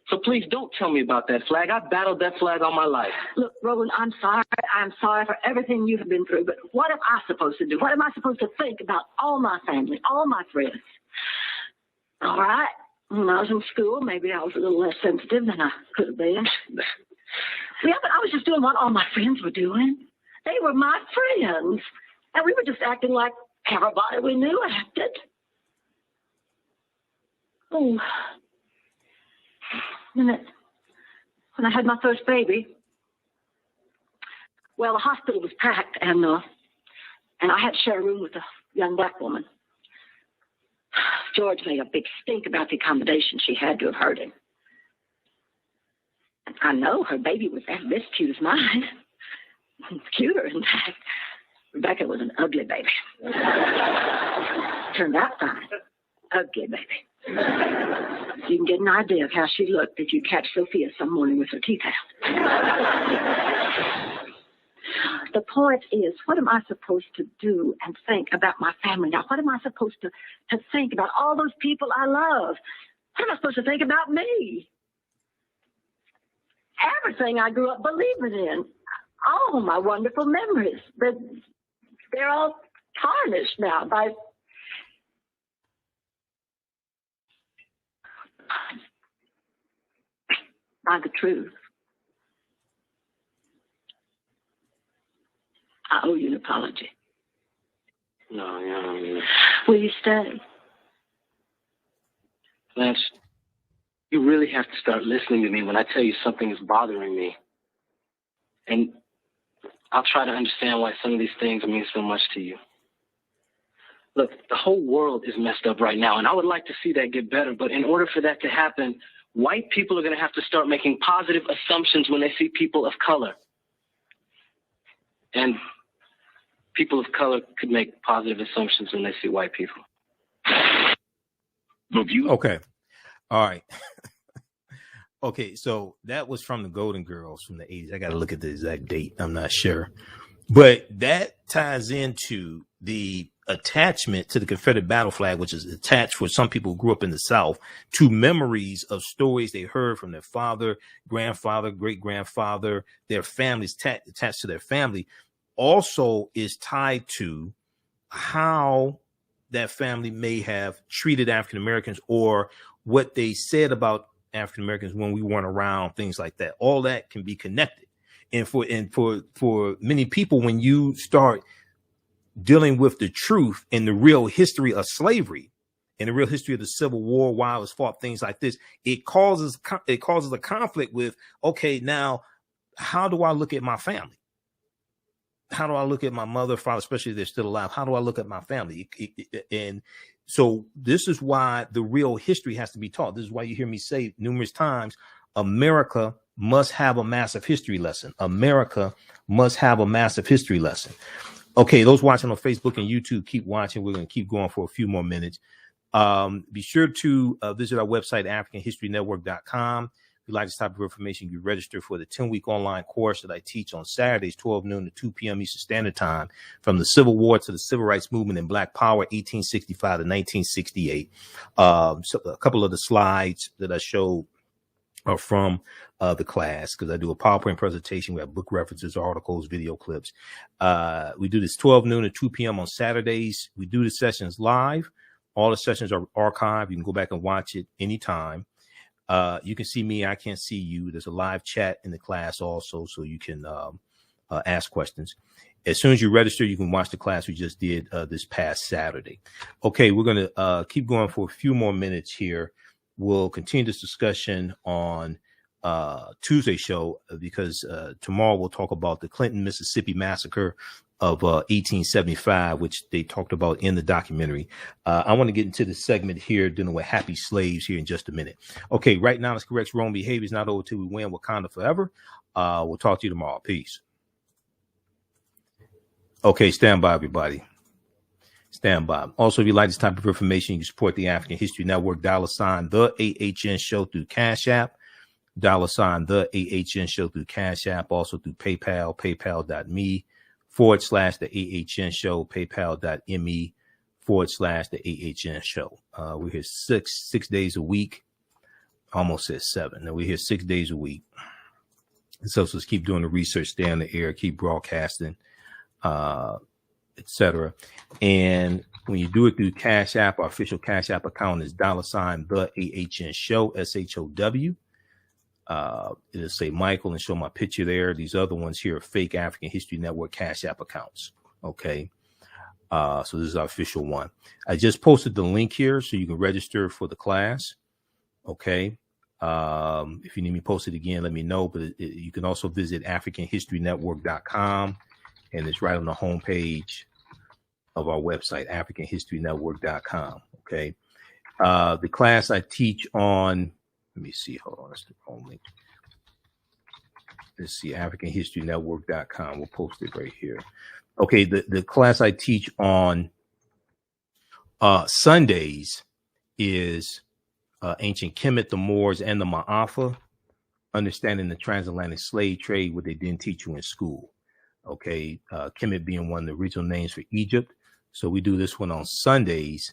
S18: So please don't tell me about that flag. I've battled that flag all my life.
S19: Look, Roland, I'm sorry. I'm sorry for everything you have been through. But what am I supposed to do? What am I supposed to think about all my family, all my friends? All right. When I was in school, maybe I was a little less sensitive than I could have been. Yeah, but I was just doing what all my friends were doing. They were my friends. And we were just acting like everybody we knew acted. Oh, when I had my first baby, well, the hospital was packed, and I had to share a room with a young black woman. George made a big stink about the accommodation. She had to have heard him. I know her baby was as cute as mine. Cuter, in fact. Rebecca was an ugly baby. Turned out fine. Ugly baby. You can get an idea of how she looked if you catch Sophia some morning with her teeth out. The point is, what am I supposed to do and think about my family now? What am I supposed to think about all those people I love? What am I supposed to think about me? Everything I grew up believing in, all my wonderful memories, they're all tarnished now by the truth. I owe you an apology.
S18: No.
S19: Will you stay?
S18: Blanche, you really have to start listening to me when I tell you something is bothering me. And I'll try to understand why some of these things mean so much to you. Look, the whole world is messed up right now, and I would like to see that get better. But in order for that to happen, white people are going to have to start making positive assumptions when they see people of color. And people of color could make positive assumptions when they see white people.
S1: Okay. All right. Okay, so that was from the Golden Girls from the 80s. I got to look at the exact date. I'm not sure. But that ties into the attachment to the Confederate battle flag, which is attached for some people who grew up in the South to memories of stories they heard from their father, grandfather, great-grandfather, their families attached to their family, also is tied to how that family may have treated African Americans or what they said about African Americans when we weren't around, things like that. All that can be connected. And for many people, when you start dealing with the truth and the real history of slavery and the real history of the Civil War, why it was fought, things like this, it causes a conflict with, okay, now how do I look at my family? How do I look at my mother, father, especially if they're still alive? How do I look at my family? And so this is why the real history has to be taught. This is why you hear me say numerous times, America must have a massive history lesson. America must have a massive history lesson. Okay, those watching on Facebook and YouTube, keep watching. We're going to keep going for a few more minutes. Be sure to visit our website, AfricanHistoryNetwork.com. If you'd like this type of information, you register for the 10-week online course that I teach on Saturdays, 12 noon to 2 p.m. Eastern Standard Time, from the Civil War to the Civil Rights Movement and Black Power, 1865 to 1968. So a couple of the slides that I showed are from the class, because I do a PowerPoint presentation. We have book references, articles, video clips. We do this 12 noon to 2 p.m. on Saturdays. We do the sessions live. All the sessions are archived. You can go back and watch it anytime. You can see me. I can't see you. There's a live chat in the class also, so you can ask questions. As soon as you register, you can watch the class we just did this past Saturday. Okay, we're going to keep going for a few more minutes here. We'll continue this discussion on Tuesday's show, because tomorrow we'll talk about the Clinton, Mississippi massacre of 1875, which they talked about in the documentary. I want to get into the segment here dealing with happy slaves here in just a minute. Okay, right now, let's correct wrong behavior. Is not over till we win. Wakanda forever. We'll talk to you tomorrow. Peace. Okay, stand by, everybody. Stand by. Also, if you like this type of information, you can support the African History Network, $, the AHN show through Cash App, $, the AHN show through Cash App, also through PayPal, paypal.me / the AHN show, paypal.me / the AHN show. We're here six days a week. Almost said 7. Now we're here 6 days a week. So let's keep doing the research, stay on the air, keep broadcasting, etc. And when you do it through Cash App, our official Cash App account is $, the AHN show, SHOW. It'll say Michael and show my picture there. These other ones here are fake African History Network Cash App accounts. Okay. So this is our official one. I just posted the link here so you can register for the class. Okay. If you need me to post it again, let me know. But you can also visit AfricanHistoryNetwork.com, and it's right on the homepage of our website, AfricanHistoryNetwork.com. Okay. The class I teach on, let me see. Hold on. That's the wrong link. Let's see. AfricanHistoryNetwork.com. We'll post it right here. Okay. The class I teach on Sundays is Ancient Kemet, the Moors, and the Ma'afa, understanding the transatlantic slave trade, what they didn't teach you in school. Okay. Kemet being one of the original names for Egypt. So we do this one on Sundays.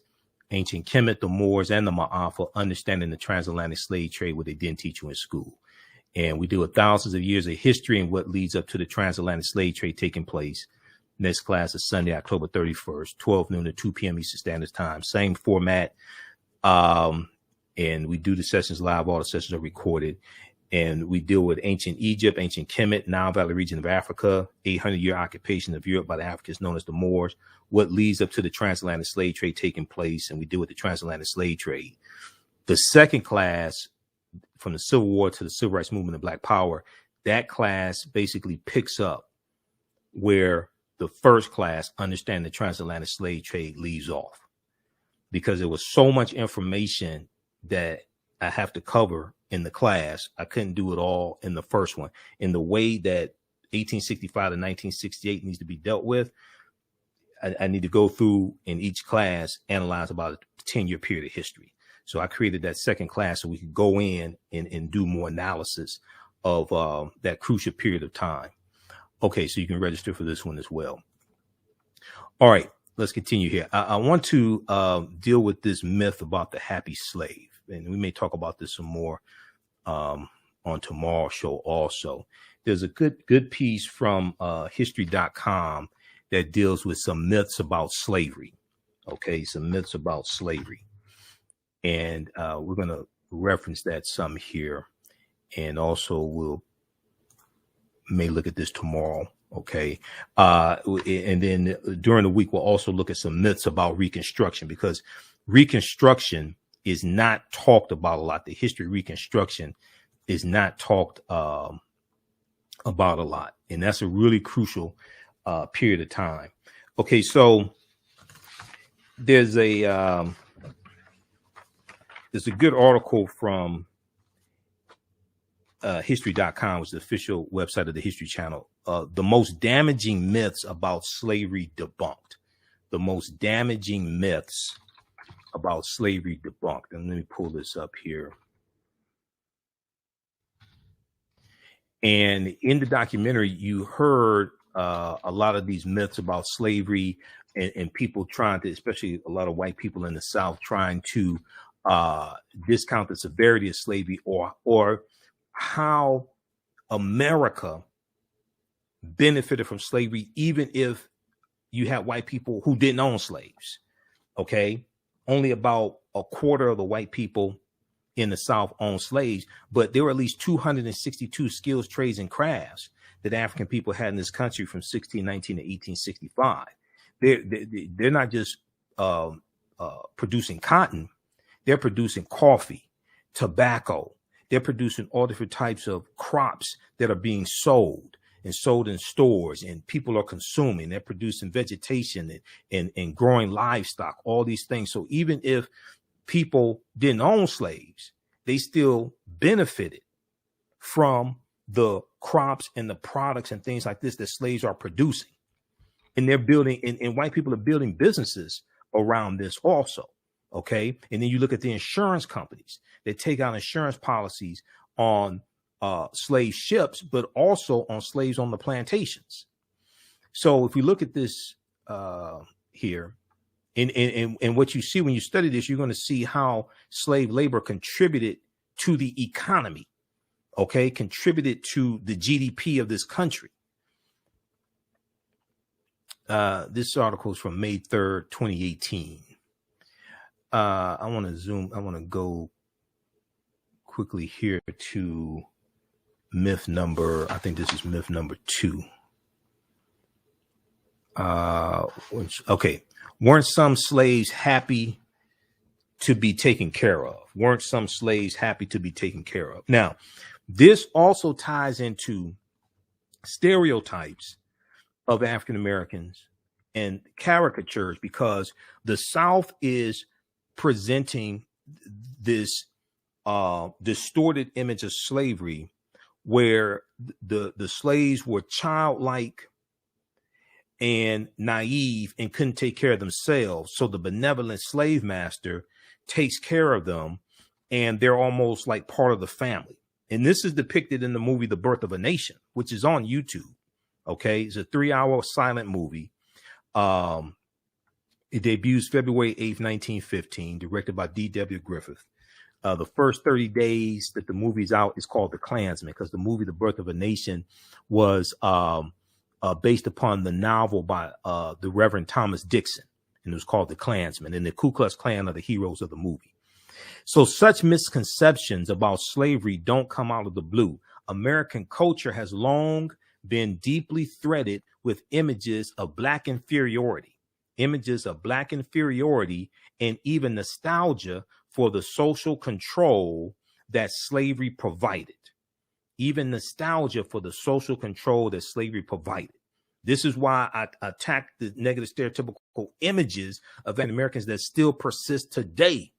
S1: Ancient Kemet, the Moors, and the Ma'afa, understanding the transatlantic slave trade, what they didn't teach you in school. And we deal with thousands of years of history and what leads up to the transatlantic slave trade taking place. Next class is Sunday, October 31st, 12 noon to 2 p.m. Eastern Standard Time. Same format. And we do the sessions live. All the sessions are recorded. And we deal with ancient Egypt, ancient Kemet, Nile Valley region of Africa, 800-year occupation of Europe by the Africans known as the Moors, what leads up to the transatlantic slave trade taking place. And we deal with the transatlantic slave trade. The second class, from the Civil War to the Civil Rights Movement and Black Power, that class basically picks up where the first class, Understanding the Transatlantic Slave Trade, leaves off. Because there was so much information that I have to cover in the class, I couldn't do it all in the first one. In the way that 1865 to 1968 needs to be dealt with, I need to go through in each class, analyze about a 10-year period of history. So I created that second class so we could go in and do more analysis of that crucial period of time. Okay, so you can register for this one as well. All right, let's continue here. I want to deal with this myth about the happy slave. And we may talk about this some more on tomorrow's show also. There's a good piece from history.com that deals with some myths about slavery. Okay, some myths about slavery. And we're going to reference that some here. And also we'll may look at this tomorrow. Okay. And then during the week, we'll also look at some myths about Reconstruction, because Reconstruction is not talked about a lot. The history of Reconstruction is not talked about a lot. And that's a really crucial period of time. Okay. So there's a good article from history.com, which is the official website of the History Channel. The most damaging myths about slavery debunked. The most damaging myths about slavery debunked. And let me pull this up here. And in the documentary, you heard a lot of these myths about slavery and people trying to, especially a lot of white people in the South, trying to discount the severity of slavery or how America benefited from slavery, even if you had white people who didn't own slaves. Okay. Only about a quarter of the white people in the South owned slaves, but there were at least 262 skills, trades, and crafts that African people had in this country from 1619 to 1865. They're not just producing cotton. They're producing coffee, tobacco. They're producing all different types of crops that are being sold in stores, and people are consuming. They're producing vegetation and growing livestock, all these things. So even if people didn't own slaves, they still benefited from the crops and the products and things like this that slaves are producing. And they're building, and white people are building businesses around this also. Okay. And then you look at the insurance companies that take out insurance policies on slave ships, but also on slaves on the plantations. So if we look at this here, and what you see when you study this, you're going to see how slave labor contributed to the economy. Okay. Contributed to the GDP of this country. This article is from May 3rd, 2018. I want to go quickly here to myth number, I think this is myth number 2. Okay. Weren't some slaves happy to be taken care of? Weren't some slaves happy to be taken care of? Now, this also ties into stereotypes of African Americans and caricatures, because the South is presenting this distorted image of slavery where the slaves were childlike and naive and couldn't take care of themselves. So the benevolent slave master takes care of them and they're almost like part of the family. And this is depicted in the movie The Birth of a Nation, which is on YouTube. Okay. It's a 3-hour silent movie. It debuts February 8th, 1915, directed by D.W. Griffith. The first 30 days that the movie's out is called The Klansman, because the movie The Birth of a Nation was based upon the novel by the Reverend Thomas Dixon, and it was called The Klansman, and the Ku Klux Klan are the heroes of the movie. So such misconceptions about slavery don't come out of the blue. American culture has long been deeply threaded with images of Black inferiority, and even nostalgia for the social control that slavery provided. This is why I attack the negative stereotypical images of African Americans that still persist today,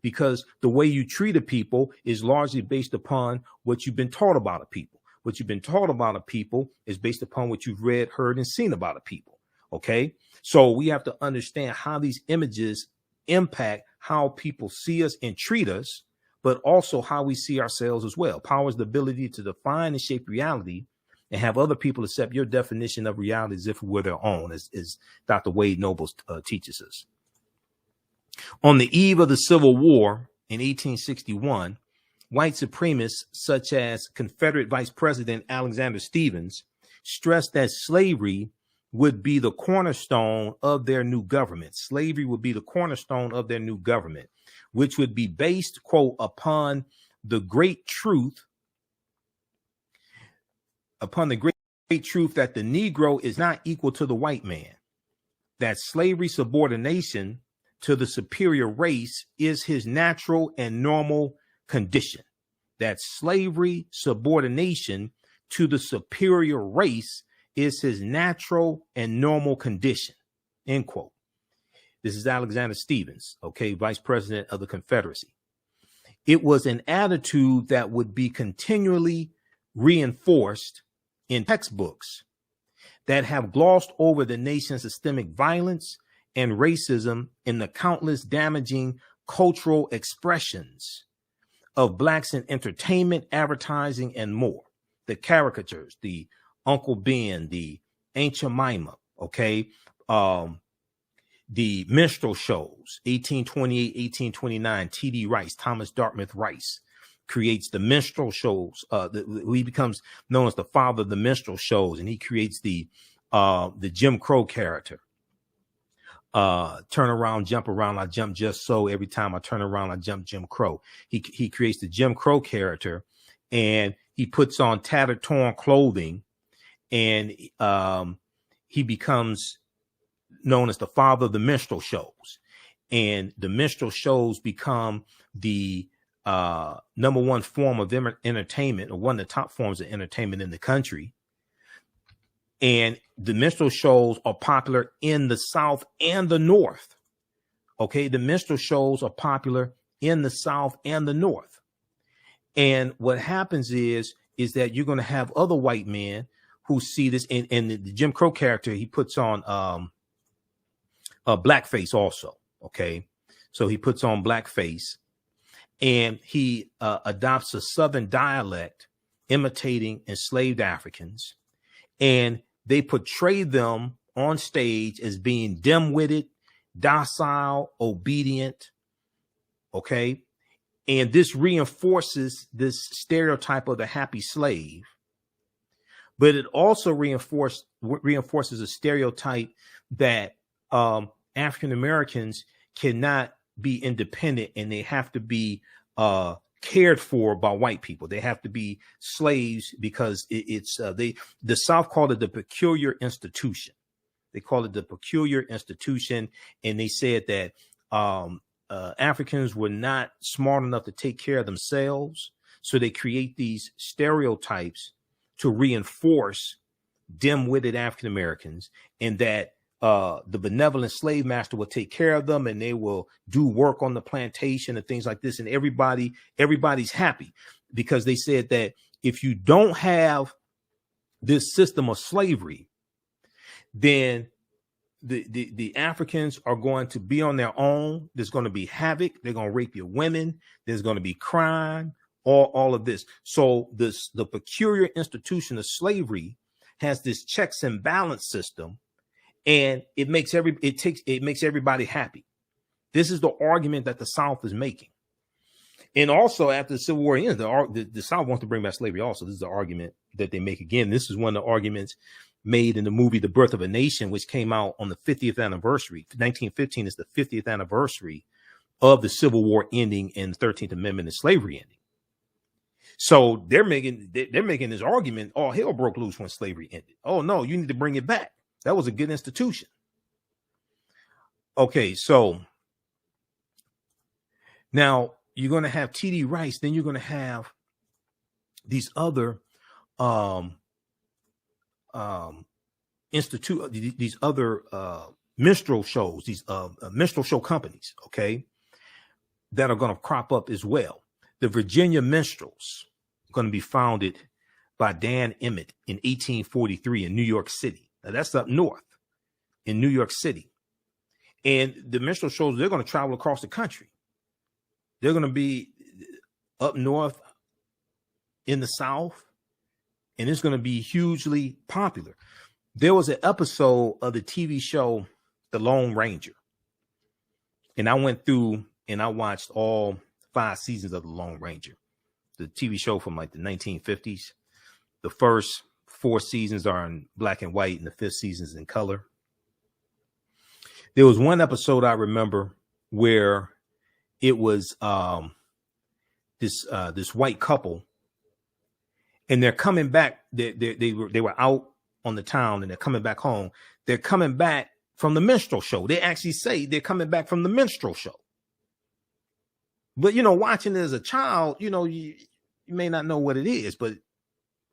S1: because the way you treat a people is largely based upon what you've been taught about a people. What you've been taught about a people is based upon what you've read, heard, and seen about a people. Okay. So we have to understand how these images impact how people see us and treat us, but also how we see ourselves as well. Power is the ability to define and shape reality and have other people accept your definition of reality as if it were their own, as Dr. Wade Noble teaches us. On the eve of the Civil War in 1861, white supremacists such as Confederate Vice President Alexander Stephens stressed that slavery would be the cornerstone of their new government. Slavery would be the cornerstone of their new government, which would be based, quote, upon the great truth, that the Negro is not equal to the white man, that slavery subordination to the superior race is his natural and normal condition, that slavery subordination to the superior race is his natural and normal condition, end quote. This is Alexander Stephens, okay, Vice President of the Confederacy. It was an attitude that would be continually reinforced in textbooks that have glossed over the nation's systemic violence and racism in the countless damaging cultural expressions of blacks in entertainment, advertising, and more. The caricatures, the Uncle Ben, the Aunt Jemima, okay, the minstrel shows, 1828, 1829, T.D. Rice, Thomas Dartmouth Rice creates the minstrel shows. He becomes known as the father of the minstrel shows, and he creates the Jim Crow character. Turn around, jump around, I jump just so. Every time I turn around, I jump Jim Crow. He creates the Jim Crow character, and he puts on tattered, torn clothing, and he becomes known as the father of the minstrel shows. And the minstrel shows become the number one form of entertainment, or one of the top forms of entertainment in the country. And the minstrel shows are popular in the South and the North. Okay, the minstrel shows are popular in the South and the North. And what happens is that you're going to have other white men who see this, and the Jim Crow character, he puts on a blackface also. Okay, so he puts on blackface, and he adopts a Southern dialect imitating enslaved Africans, and they portray them on stage as being dim-witted, docile, obedient. Okay, and this reinforces this stereotype of the happy slave, but it also reinforces a stereotype that African Americans cannot be independent, and they have to be cared for by white people. They have to be slaves because the South called it the peculiar institution. They call it the peculiar institution, and they said that Africans were not smart enough to take care of themselves, so they create these stereotypes to reinforce dim-witted African Americans, and that the benevolent slave master will take care of them, and they will do work on the plantation and things like this. And everybody's happy, because they said that if you don't have this system of slavery, then the Africans are going to be on their own. There's going to be havoc. They're going to rape your women. There's going to be crime, all of this. So the peculiar institution of slavery has this checks and balance system, and it makes everybody happy. This is the argument that the South is making. And also, after the Civil War ends, the South wants to bring back slavery also. This is the argument that they make again. This is one of the arguments made in the movie The Birth of a Nation, which came out on the 50th anniversary. 1915 is the 50th anniversary of the Civil War ending and the 13th Amendment and slavery ending. So they're making this argument, all hell broke loose when slavery ended. Oh, no, you need to bring it back. That was a good institution. Okay, so now you're going to have T.D. Rice, then you're going to have these other these other minstrel shows, these minstrel show companies, okay, that are going to crop up as well. The Virginia Minstrels are going to be founded by Dan Emmett in 1843 in New York City. Now that's up north in New York City. And the minstrel shows, they're going to travel across the country. They're going to be up north in the South, and it's going to be hugely popular. There was an episode of the TV show The Lone Ranger, and I went through and I watched all 5 seasons of The Lone Ranger, the TV show from like the 1950s. The first 4 seasons are in black and white and the 5th season is in color. There was one episode I remember where it was this white couple, and they're coming back. They were out on the town, and they're coming back home. They're coming back from the minstrel show. They actually say they're coming back from the minstrel show. But, you know, watching it as a child, you know, you may not know what it is, but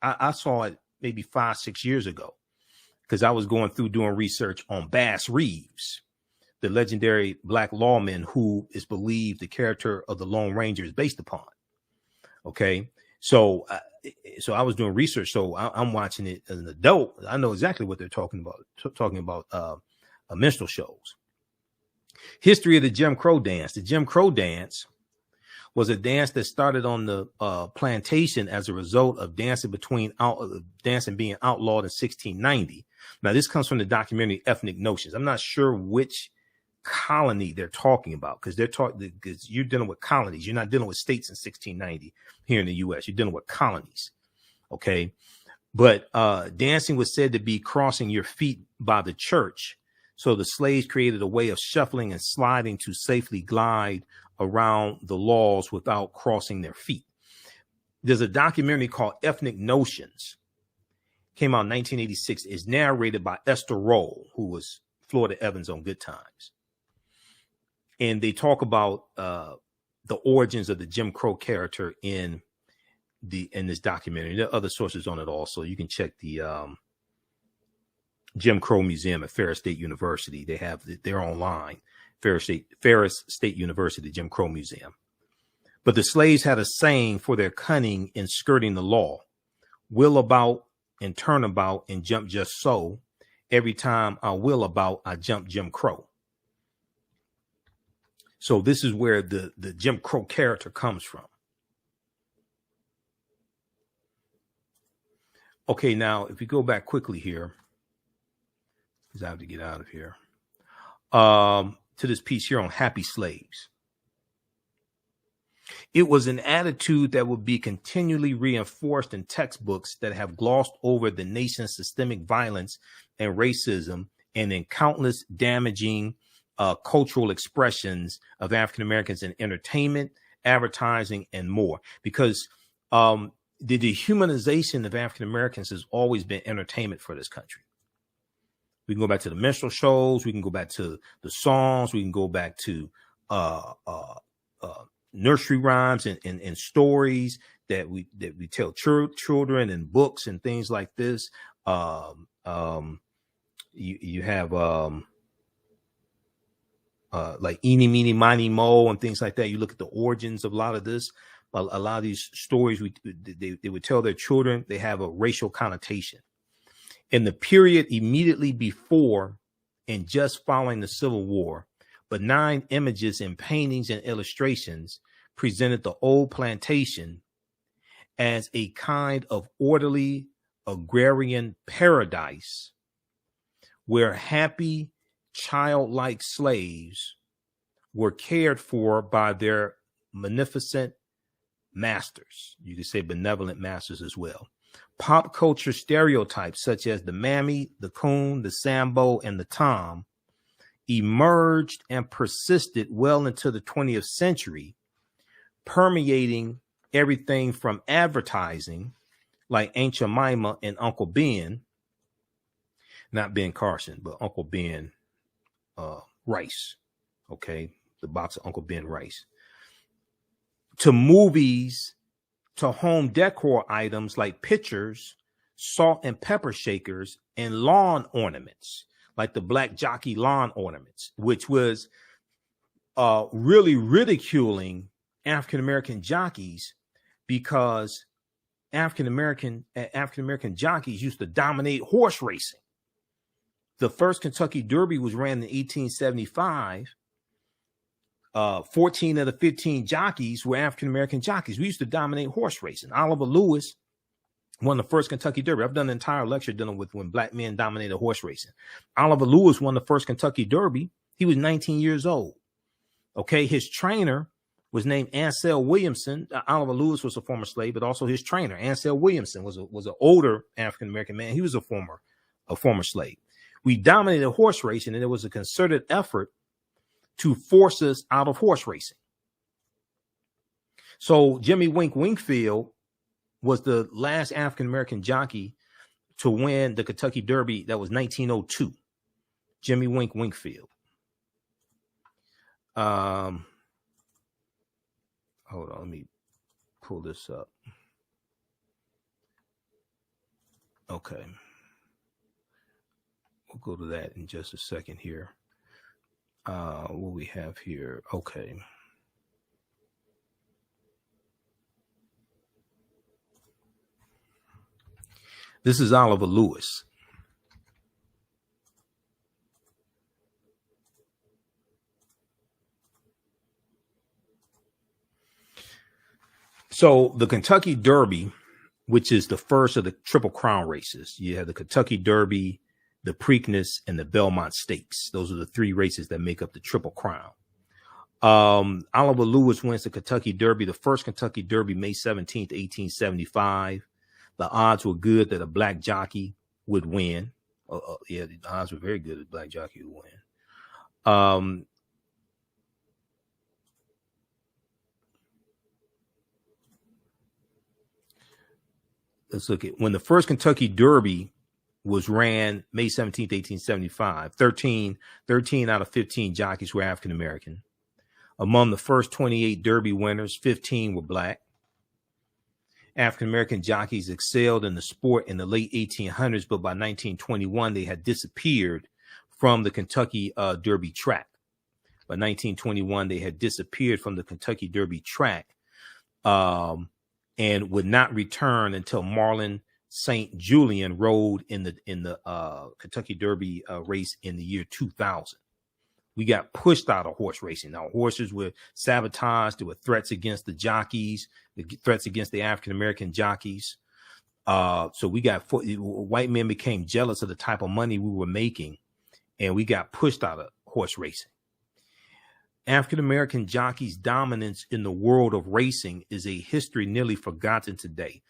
S1: I saw it maybe 5-6 years ago because I was going through doing research on Bass Reeves, the legendary black lawman who is believed the character of the Lone Ranger is based upon. Okay. So I was doing research. So I'm watching it as an adult. I know exactly what they're talking about, minstrel shows. History of the Jim Crow dance. The Jim Crow dance was a dance that started on the plantation as a result of dancing being outlawed in 1690. Now, this comes from the documentary Ethnic Notions. I'm not sure which colony they're talking about because because you're dealing with colonies. You're not dealing with states in 1690 here in the U.S. You're dealing with colonies. Okay. But dancing was said to be crossing your feet by the church. So the slaves created a way of shuffling and sliding to safely glide around the laws without crossing their feet. There's a documentary called Ethnic Notions. Came out in 1986. It's narrated by Esther Roll, who was Florida Evans on Good Times. And they talk about the origins of the Jim Crow character in this documentary. There are other sources on it also. You can check the Jim Crow Museum at Ferris State University. They're online. Ferris State University, Jim Crow Museum. But the slaves had a saying for their cunning in skirting the law: will about and turn about and jump just so. Every time I will about, I jump Jim Crow. So this is where the Jim Crow character comes from. Okay, now if we go back quickly here, because I have to get out of here, to this piece here on happy slaves. It was an attitude that would be continually reinforced in textbooks that have glossed over the nation's systemic violence and racism, and in countless damaging cultural expressions of African Americans in entertainment, advertising, and more. Because the dehumanization of African Americans has always been entertainment for this country. We can go back to the minstrel shows. We can go back to the songs. We can go back to nursery rhymes and stories that we tell children and books and things like this. You have like Eeny, Meeny, Miny, Mo and things like that. You look at the origins of a lot of this. A lot of these stories they would tell their children. They have a racial connotation. In the period immediately before and just following the Civil War, benign images and paintings and illustrations presented the old plantation as a kind of orderly agrarian paradise where happy, childlike slaves were cared for by their beneficent masters. You could say benevolent masters as well. Pop culture stereotypes such as the mammy, the coon, the sambo, and the tom emerged and persisted well into the 20th century, permeating everything from advertising like Aunt Jemima and Uncle Ben, not Ben Carson, but Uncle Ben Rice, okay, the box of Uncle Ben Rice, to movies, to home decor items like pictures, salt and pepper shakers, and lawn ornaments, like the black jockey lawn ornaments, which was really ridiculing African-American jockeys because African-American jockeys used to dominate horse racing. The first Kentucky Derby was ran in 1875. 14 of the 15 jockeys were African-American jockeys. We used to dominate horse racing. Oliver Lewis won the first Kentucky Derby. I've done an entire lecture dealing with when black men dominated horse racing. Oliver Lewis won the first Kentucky Derby. He was 19 years old. Okay. His trainer was named Ansel Williamson. Oliver Lewis was a former slave, but also his trainer, Ansel Williamson, was an older African-American man. He was a former slave. We dominated horse racing, and there was a concerted effort to force us out of horse racing. So Jimmy Wink Wingfield was the last African-American jockey to win the Kentucky Derby. That was 1902. Jimmy Wink Wingfield. Hold on, let me pull this up. Okay. We'll go to that in just a second here. What we have here. Okay. This is Oliver Lewis. So the Kentucky Derby, which is the first of the Triple Crown races, you have the Kentucky Derby, the Preakness, and the Belmont Stakes. Those are the three races that make up the Triple Crown. Oliver Lewis wins the Kentucky Derby, the first Kentucky Derby, May 17th, 1875. The odds were good that a black jockey would win. Yeah, the odds were very good that a black jockey would win. Let's look at when the first Kentucky Derby was ran May 17th, 1875. 13 out of 15 jockeys were African American. Among the first 28 Derby winners, 15 were black. African American jockeys excelled in the sport in the late 1800s, but by 1921 they had disappeared from the Kentucky Derby track. By 1921 they had disappeared from the Kentucky Derby track. And would not return until Marlon St. Julian rode in the Kentucky Derby race in the year 2000. We got pushed out of horse racing. Now, horses were sabotaged. There were threats against the jockeys, the threats against the African-American jockeys. So we got white men became jealous of the type of money we were making, and we got pushed out of horse racing. African-American jockeys' dominance in the world of racing is a history nearly forgotten today.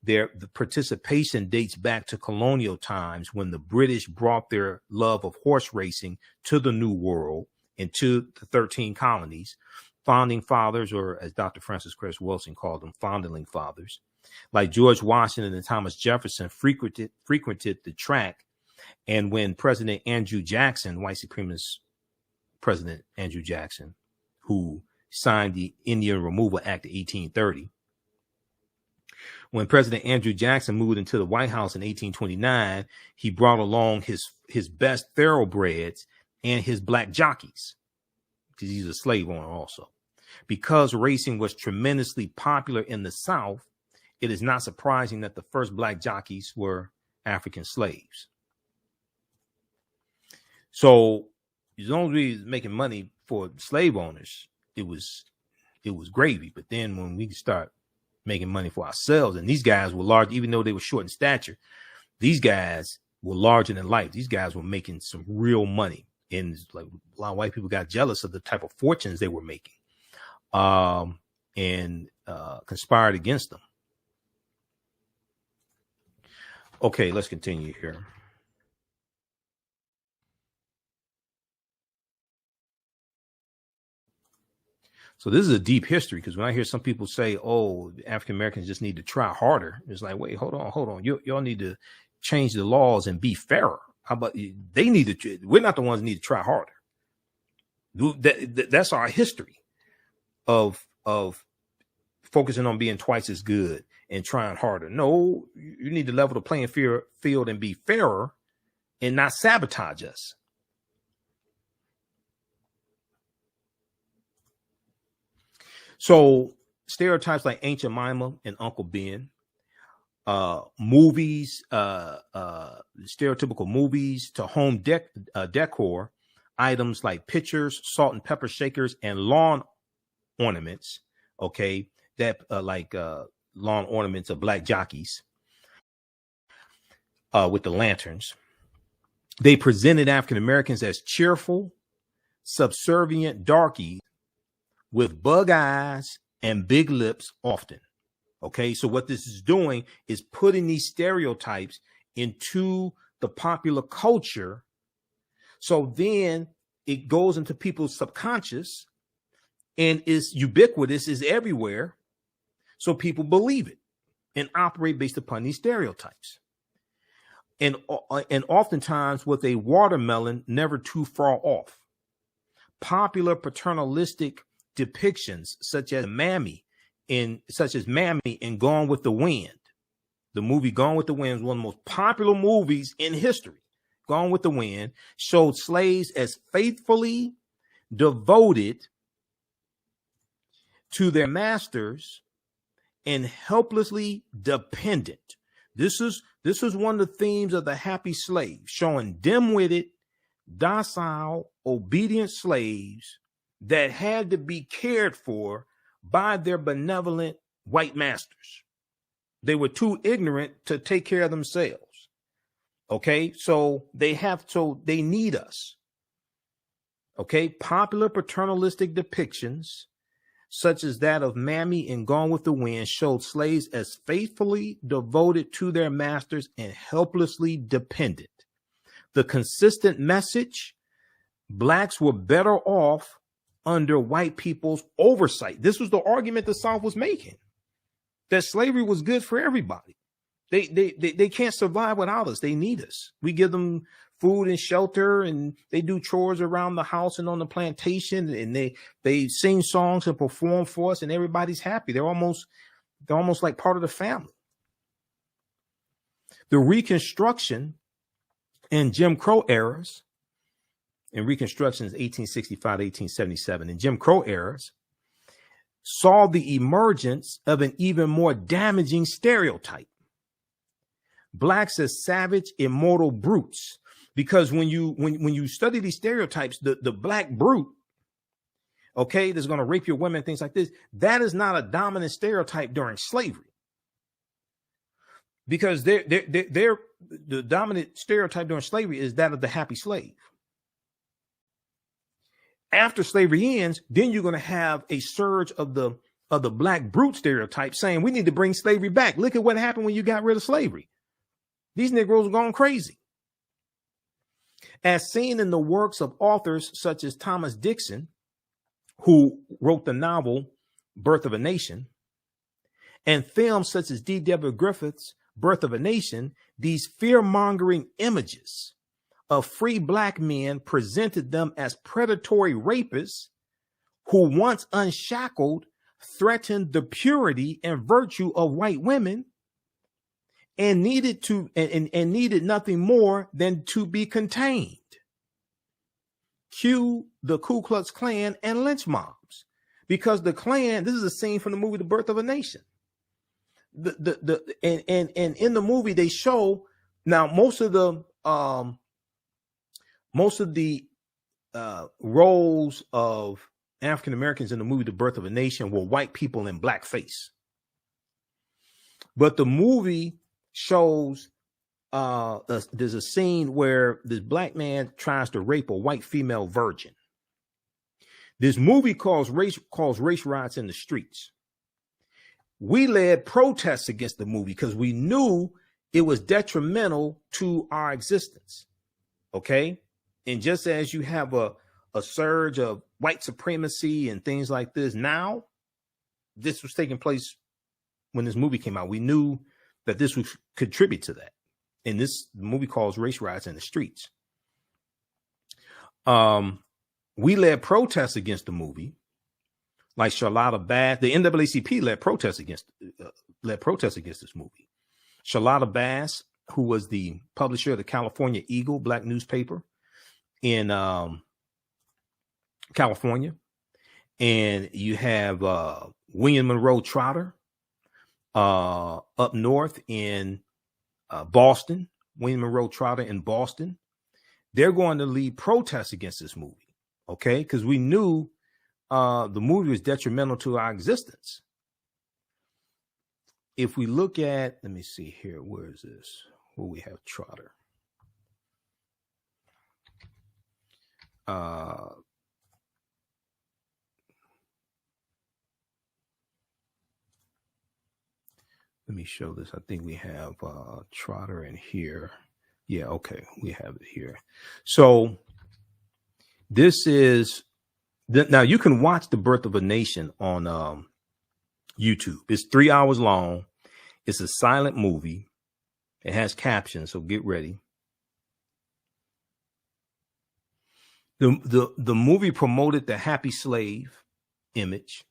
S1: The participation dates back to colonial times when the British brought their love of horse racing to the New World and to the 13 colonies. Founding fathers, or as Dr. Francis Cress Wilson called them, foundling fathers, like George Washington and Thomas Jefferson frequented the track. And when President Andrew Jackson, white supremacist President Andrew Jackson, who signed the Indian Removal Act of 1830. When President Andrew Jackson moved into the White House in 1829, he brought along his best thoroughbreds and his black jockeys, because he's a slave owner also. Because racing was tremendously popular in the South, it is not surprising that the first black jockeys were African slaves. So as long as we was making money for slave owners, it was gravy. But then when we start making money for ourselves, and these guys were large, even though they were short in stature, these guys were larger than life. These guys were making some real money. And like a lot of white people got jealous of the type of fortunes they were making, and conspired against them. Okay, let's continue here. So this is a deep history, because when I hear some people say, oh, African Americans just need to try harder, it's like, wait, hold on. Y'all need to change the laws and be fairer. How about they need to? We're not the ones that need to try harder. That's our history of focusing on being twice as good and trying harder. No, you need to level the playing field and be fairer and not sabotage us. So stereotypes like Aunt Jemima and Uncle Ben, movies, stereotypical movies to home decor items like pictures, salt and pepper shakers, and lawn ornaments. Okay, that lawn ornaments of black jockeys with the lanterns. They presented African Americans as cheerful, subservient darkies with bug eyes and big lips often. Okay, so what this is doing is putting these stereotypes into the popular culture. So then it goes into people's subconscious and is ubiquitous, is everywhere. So people believe it and operate based upon these stereotypes. And oftentimes with a watermelon never too far off. Popular paternalistic depictions such as Mammy in Gone with the Wind. The movie Gone with the Wind is one of the most popular movies in history. Gone with the Wind showed slaves as faithfully devoted to their masters and helplessly dependent. This is one of the themes of The Happy Slave, showing dim-witted, docile, obedient slaves that had to be cared for by their benevolent white masters. They were too ignorant to take care of themselves. Okay, so they need us. Okay, popular paternalistic depictions such as that of Mammy in Gone with the Wind showed slaves as faithfully devoted to their masters and helplessly dependent. The consistent message, blacks were better off under white people's oversight. This was the argument the South was making, that slavery was good for everybody. They can't survive without us. They need us. We give them food and shelter, and they do chores around the house and on the plantation, and they sing songs and perform for us, and everybody's happy. They're almost like part of the family. The Reconstruction and Jim Crow eras, and Reconstruction is 1865 to 1877, and Jim Crow eras saw the emergence of an even more damaging stereotype. Blacks as savage, immortal brutes. Because when you study these stereotypes, the black brute, okay, that's going to rape your women, things like this, that is not a dominant stereotype during slavery. Because the dominant stereotype during slavery is that of the happy slave. After slavery ends, then you're going to have a surge of the black brute stereotype saying we need to bring slavery back. Look at what happened when you got rid of slavery. These Negroes are going crazy. As seen in the works of authors such as Thomas Dixon, who wrote the novel Birth of a Nation, and films such as D.W. Griffith's Birth of a Nation, these fear-mongering images of free black men presented them as predatory rapists who, once unshackled, threatened the purity and virtue of white women and needed nothing more than to be contained. Cue the Ku Klux Klan and lynch mobs, because the Klan, this is a scene from the movie The Birth of a Nation. And in the movie they show, now most of the roles of African Americans in the movie The Birth of a Nation were white people in blackface. But the movie shows there's a scene where this black man tries to rape a white female virgin. This movie calls race riots in the streets. We led protests against the movie because we knew it was detrimental to our existence. Okay. And just as you have a surge of white supremacy and things like this now, this was taking place when this movie came out. We knew that this would contribute to that. And this movie calls race riots in the streets. We led protests against the movie, like Charlotta Bass. The NAACP led protests against this movie. Charlotta Bass, who was the publisher of the California Eagle, black newspaper in California, and you have William Monroe Trotter up north in Boston. William Monroe Trotter in Boston. They're going to lead protests against this movie. Okay, because we knew the movie was detrimental to our existence. If we look at, let me see here, where is this? Where we have Trotter. Let me show this. I think we have Trotter in here. Yeah, okay. We have it here. So this is now you can watch The Birth of a Nation on YouTube. It's 3 hours long. It's a silent movie. It has captions, so get ready. The movie promoted the happy slave image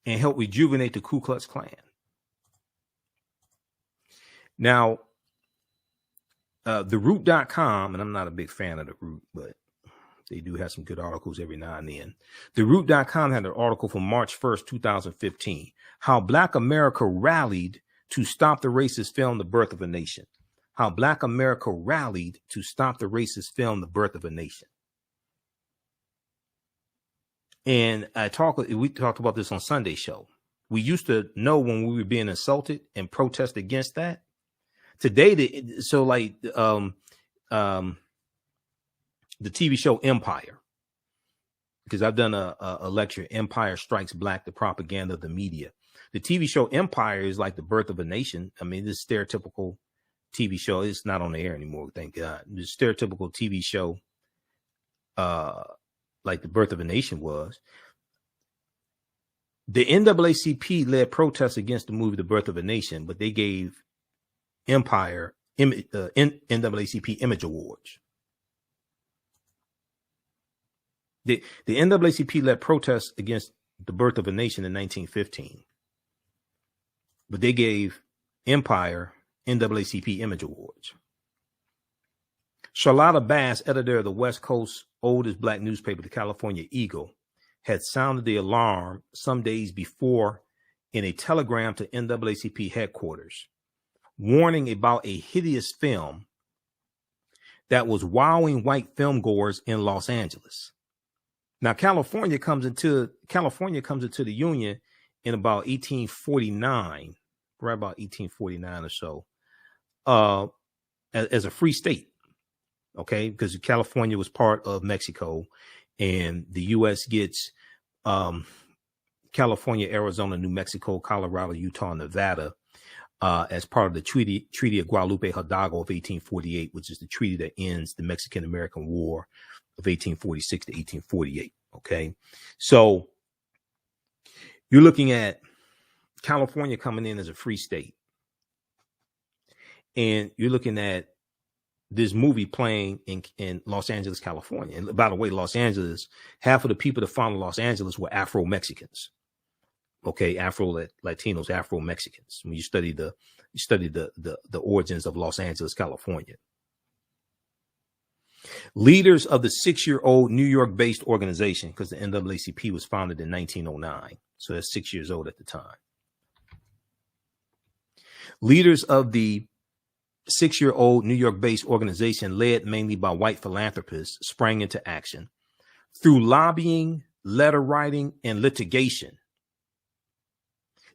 S1: and helped rejuvenate the Ku Klux Klan. Now, TheRoot.com, and I'm not a big fan of The Root, but they do have some good articles every now and then. TheRoot.com had an article from March 1st, 2015, how Black America rallied to stop the racist film, The Birth of a Nation. How Black America rallied to stop the racist film, The Birth of a Nation. And we talked about this on Sunday show. We used to know when we were being insulted and protest against that. Today, the TV show Empire, because I've done a lecture, Empire Strikes Black, the propaganda of the media. The TV show Empire is like The Birth of a Nation. I mean, this stereotypical TV show. It's not on the air anymore, thank God. This stereotypical TV show, like The Birth of a Nation was. The NAACP led protests against the movie The Birth of a Nation, but they gave Empire NAACP Image Awards. The NAACP led protests against The Birth of a Nation in 1915, but they gave Empire NAACP Image Awards. Charlotta Bass, editor of the West Coast's oldest black newspaper, the California Eagle, had sounded the alarm some days before in a telegram to NAACP headquarters, warning about a hideous film that was wowing white filmgoers in Los Angeles. Now, California comes into the Union in about 1849, right about 1849 or so, as a free state. Okay, because California was part of Mexico, and the U.S. gets California, Arizona, New Mexico, Colorado, Utah, Nevada as part of the Treaty of Guadalupe Hidalgo of 1848, which is the treaty that ends the Mexican-American War of 1846 to 1848. Okay, so you're looking at California coming in as a free state, and you're looking at this movie playing in Los Angeles, California. And by the way, Los Angeles, half of the people that founded Los Angeles were Afro-Mexicans. Okay, Afro-Latinos, Afro-Mexicans. When you study the origins of Los Angeles, California. Leaders of the 6-year-old New York-based organization, because the NAACP was founded in 1909, so that's 6 years old at the time. Leaders of the 6-year-old New York-based organization, led mainly by white philanthropists, sprang into action through lobbying, letter writing, and litigation.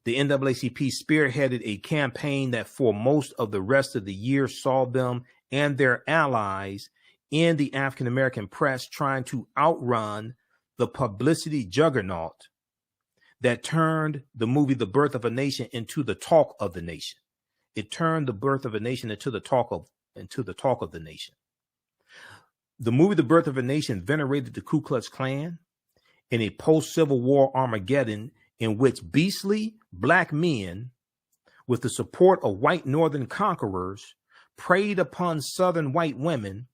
S1: The NAACP spearheaded a campaign that for most of the rest of the year saw them and their allies in the African-American press trying to outrun the publicity juggernaut that turned the movie The Birth of a Nation into the talk of the nation. It turned The Birth of a Nation into the talk of the nation. The movie The Birth of a Nation venerated the Ku Klux Klan in a post-Civil War Armageddon in which beastly black men, with the support of white northern conquerors, preyed upon southern white women,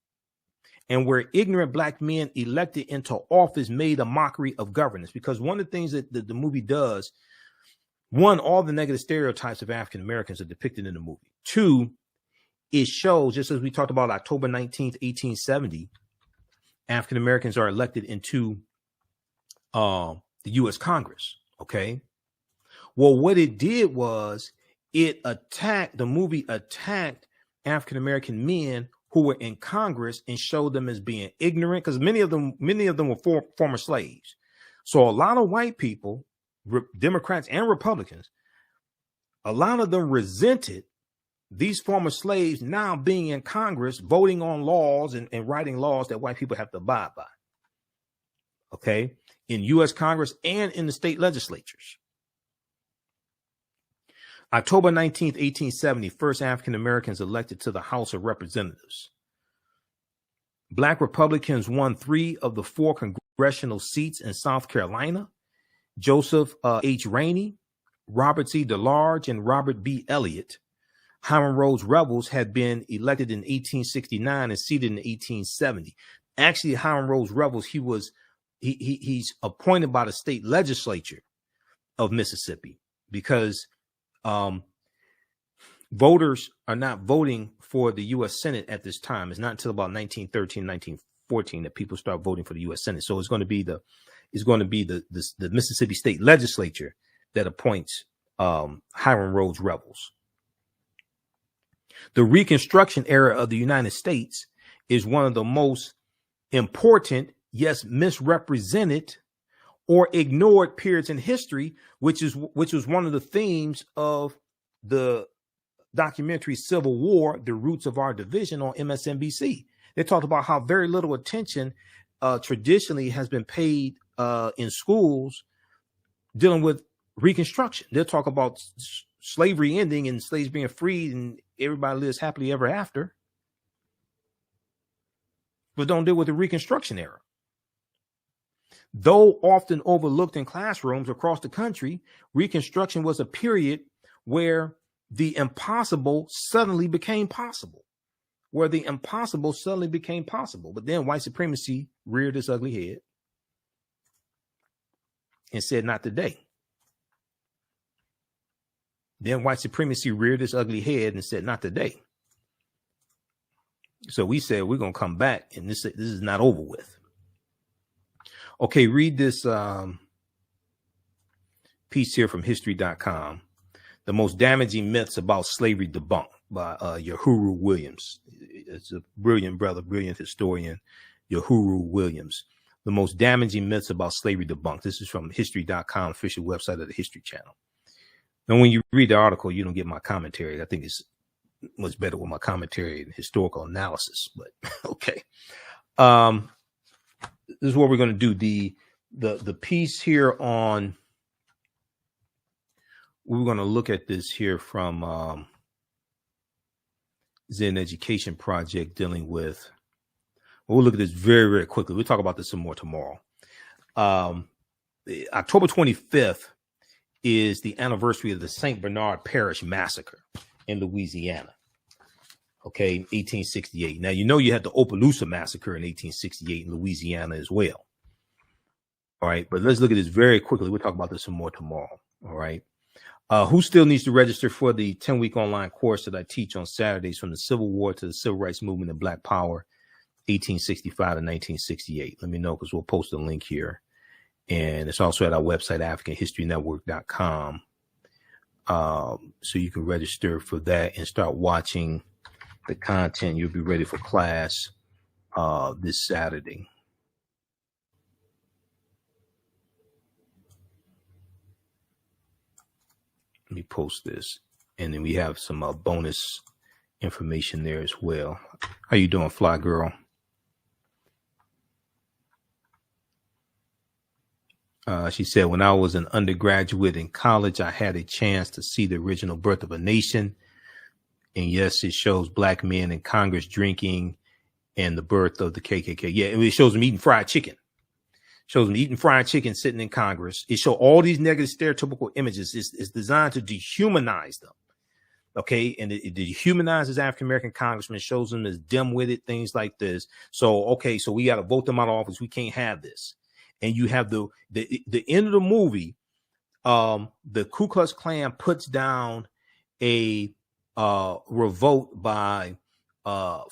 S1: and where ignorant black men elected into office made a mockery of governance. Because one of the things that the movie does, one, all the negative stereotypes of African Americans are depicted in the movie. Two, it shows, just as we talked about October 19th, 1870, African Americans are elected into the U.S. Congress. Okay. Well, what it did was the movie attacked African American men who were in Congress and showed them as being ignorant, because many of them were former slaves. So a lot of white people, Democrats and Republicans, a lot of them resented these former slaves now being in Congress, voting on laws and writing laws that white people have to abide by. Okay. In U.S. Congress and in the state legislatures. October 19th, 1870, first African Americans elected to the House of Representatives. Black Republicans won 3 of the 4 congressional seats in South Carolina. Joseph H. Rainey, Robert C. DeLarge, and Robert B. Elliott. Hiram Rhodes Revels had been elected in 1869 and seated in 1870. Actually, Hiram Rhodes Revels, he's appointed by the state legislature of Mississippi because voters are not voting for the U.S. Senate at this time. It's not until about 1913, 1914 that people start voting for the U.S. Senate. So it's going to be the Mississippi state legislature that appoints Hiram Rhodes Revels. The Reconstruction era of the United States is one of the most important, yes, misrepresented or ignored periods in history, which was one of the themes of the documentary Civil War, The Roots of Our Division on MSNBC. They talked about how very little attention traditionally has been paid in schools dealing with Reconstruction. They'll talk about slavery ending and slaves being freed and everybody lives happily ever after, but don't deal with the Reconstruction era. Though often overlooked in classrooms across the country, Reconstruction was a period where the impossible suddenly became possible. But then white supremacy reared its ugly head and said, not today. Then white supremacy reared its ugly head and said, not today. So we said, we're going to come back and this is not over with. Okay, read this piece here from history.com. The most damaging myths about slavery debunked by Uhuru Williams. It's a brilliant brother, brilliant historian, Uhuru Williams. The most damaging myths about slavery debunked. This is from history.com, official website of the History Channel. And when you read the article, you don't get my commentary. I think it's much better with my commentary and historical analysis, but okay. This is what we're going to do. The piece here on, we're going to look at this here from Zen Education Project dealing with, we'll look at this very, very quickly. We'll talk about this some more tomorrow. October 25th is the anniversary of the St. Bernard Parish Massacre in Louisiana. Okay, 1868. Now, you know, you had the Opelousas Massacre in 1868 in Louisiana as well. All right, but let's look at this very quickly. We'll talk about this some more tomorrow. All right. Who still needs to register for the 10-week online course that I teach on Saturdays from the Civil War to the Civil Rights Movement and Black Power, 1865 to 1968? Let me know, because we'll post a link here. And it's also at our website, AfricanHistoryNetwork.com. So you can register for that and start watching the content. You'll be ready for class this Saturday. Let me post this. And then we have some bonus information there as well. How you doing, Fly Girl? She said, when I was an undergraduate in college, I had a chance to see the original Birth of a Nation. And yes, it shows black men in Congress drinking and the birth of the KKK. Yeah, it shows them eating fried chicken. Shows them eating fried chicken sitting in Congress. It shows all these negative stereotypical images. It's designed to dehumanize them. Okay, and it dehumanizes African-American congressmen, shows them as dim-witted, things like this. So, okay, so we got to vote them out of office. We can't have this. And you have the end of the movie, the Ku Klux Klan puts down a revolt by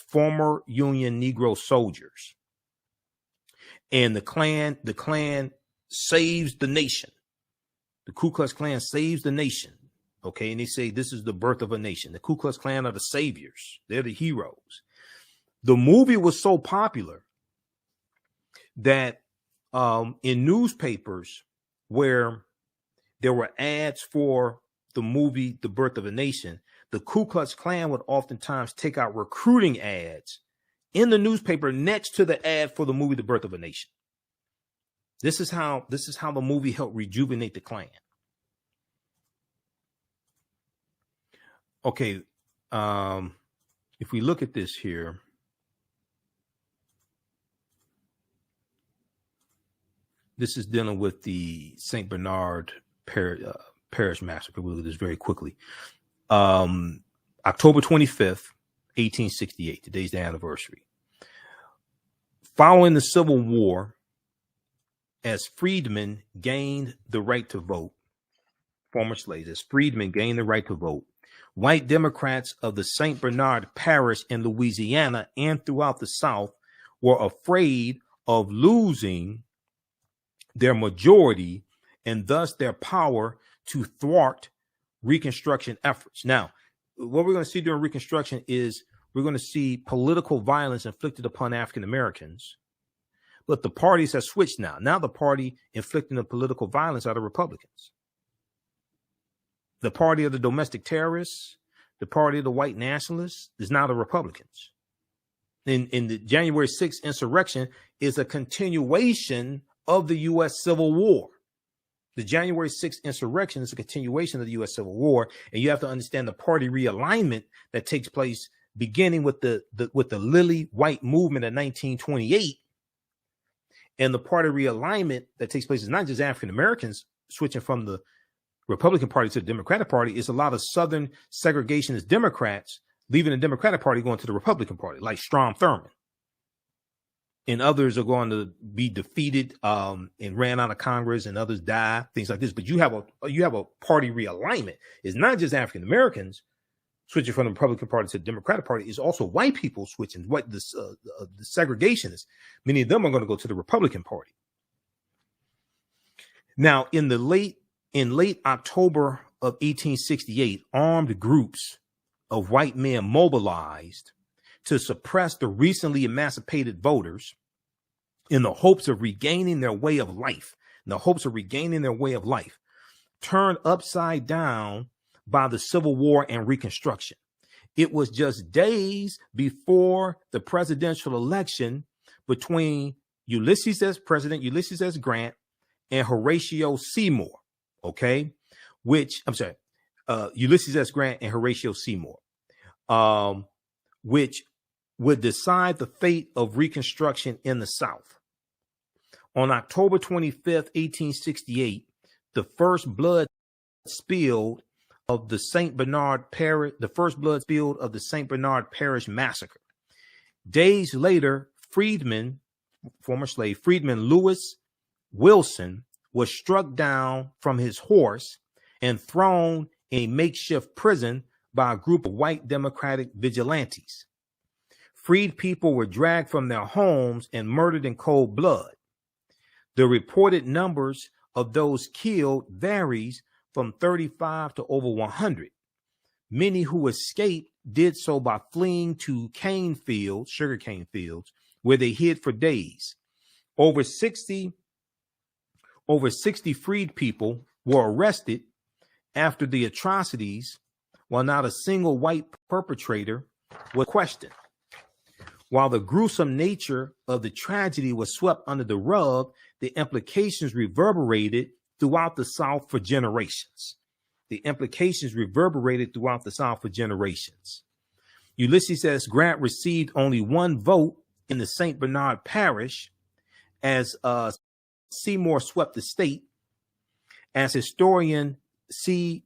S1: former Union Negro soldiers. And the Klan saves the nation. The Ku Klux Klan saves the nation. Okay, and they say this is the birth of a nation. The Ku Klux Klan are the saviors. They're the heroes. The movie was so popular that in newspapers where there were ads for the movie The Birth of a Nation, the Ku Klux Klan would oftentimes take out recruiting ads in the newspaper next to the ad for the movie The Birth of a Nation. This is how the movie helped rejuvenate the Klan. Okay. If we look at this here, this is dealing with the St. Bernard Parish Massacre. We'll look at this very quickly. October 25th, 1868. Today's the anniversary. Following the Civil War, as freedmen gained the right to vote, former slaves, as freedmen gained the right to vote, white Democrats of the St. Bernard Parish in Louisiana and throughout the South were afraid of losing their majority and thus their power to thwart Reconstruction efforts. Now, what we're going to see during Reconstruction is we're going to see political violence inflicted upon African Americans, but the parties have switched now. Now the party inflicting the political violence are the Republicans. The party of the domestic terrorists, the party of the white nationalists is now the Republicans. In the January 6th insurrection is a continuation of the U.S. Civil War. The January 6th insurrection is a continuation of the U.S. Civil War, and you have to understand the party realignment that takes place beginning with the Lily White movement in 1928, and the party realignment that takes place is not just African Americans switching from the Republican Party to the Democratic Party. It's a lot of Southern segregationist Democrats leaving the Democratic Party going to the Republican Party, like Strom Thurmond. And others are going to be defeated and ran out of Congress, and others die, things like this. But you have a party realignment. It's not just African Americans switching from the Republican Party to the Democratic Party. It's also white people switching. The segregationists, many of them are going to go to the Republican Party. Now, in late October of 1868, armed groups of white men mobilized to suppress the recently emancipated voters in the hopes of regaining their way of life, turned upside down by the Civil War and Reconstruction. It was just days before the presidential election between President Ulysses S. Grant and Horatio Seymour, Ulysses S. Grant and Horatio Seymour, which would decide the fate of Reconstruction in the South. On October 25th, 1868, the first blood spilled of the St. Bernard Parish, Massacre. Days later, former slave Freedman Lewis Wilson was struck down from his horse and thrown in a makeshift prison by a group of white Democratic vigilantes. Freed people were dragged from their homes and murdered in cold blood. The reported numbers of those killed varies from 35 to over 100. Many who escaped did so by fleeing to sugarcane fields, where they hid for days. Over 60 freed people were arrested after the atrocities, while not a single white perpetrator was questioned. While the gruesome nature of the tragedy was swept under the rug, the implications reverberated throughout the South for generations. Ulysses S. Grant received only one vote in the St. Bernard Parish as Seymour swept the state. As historian C.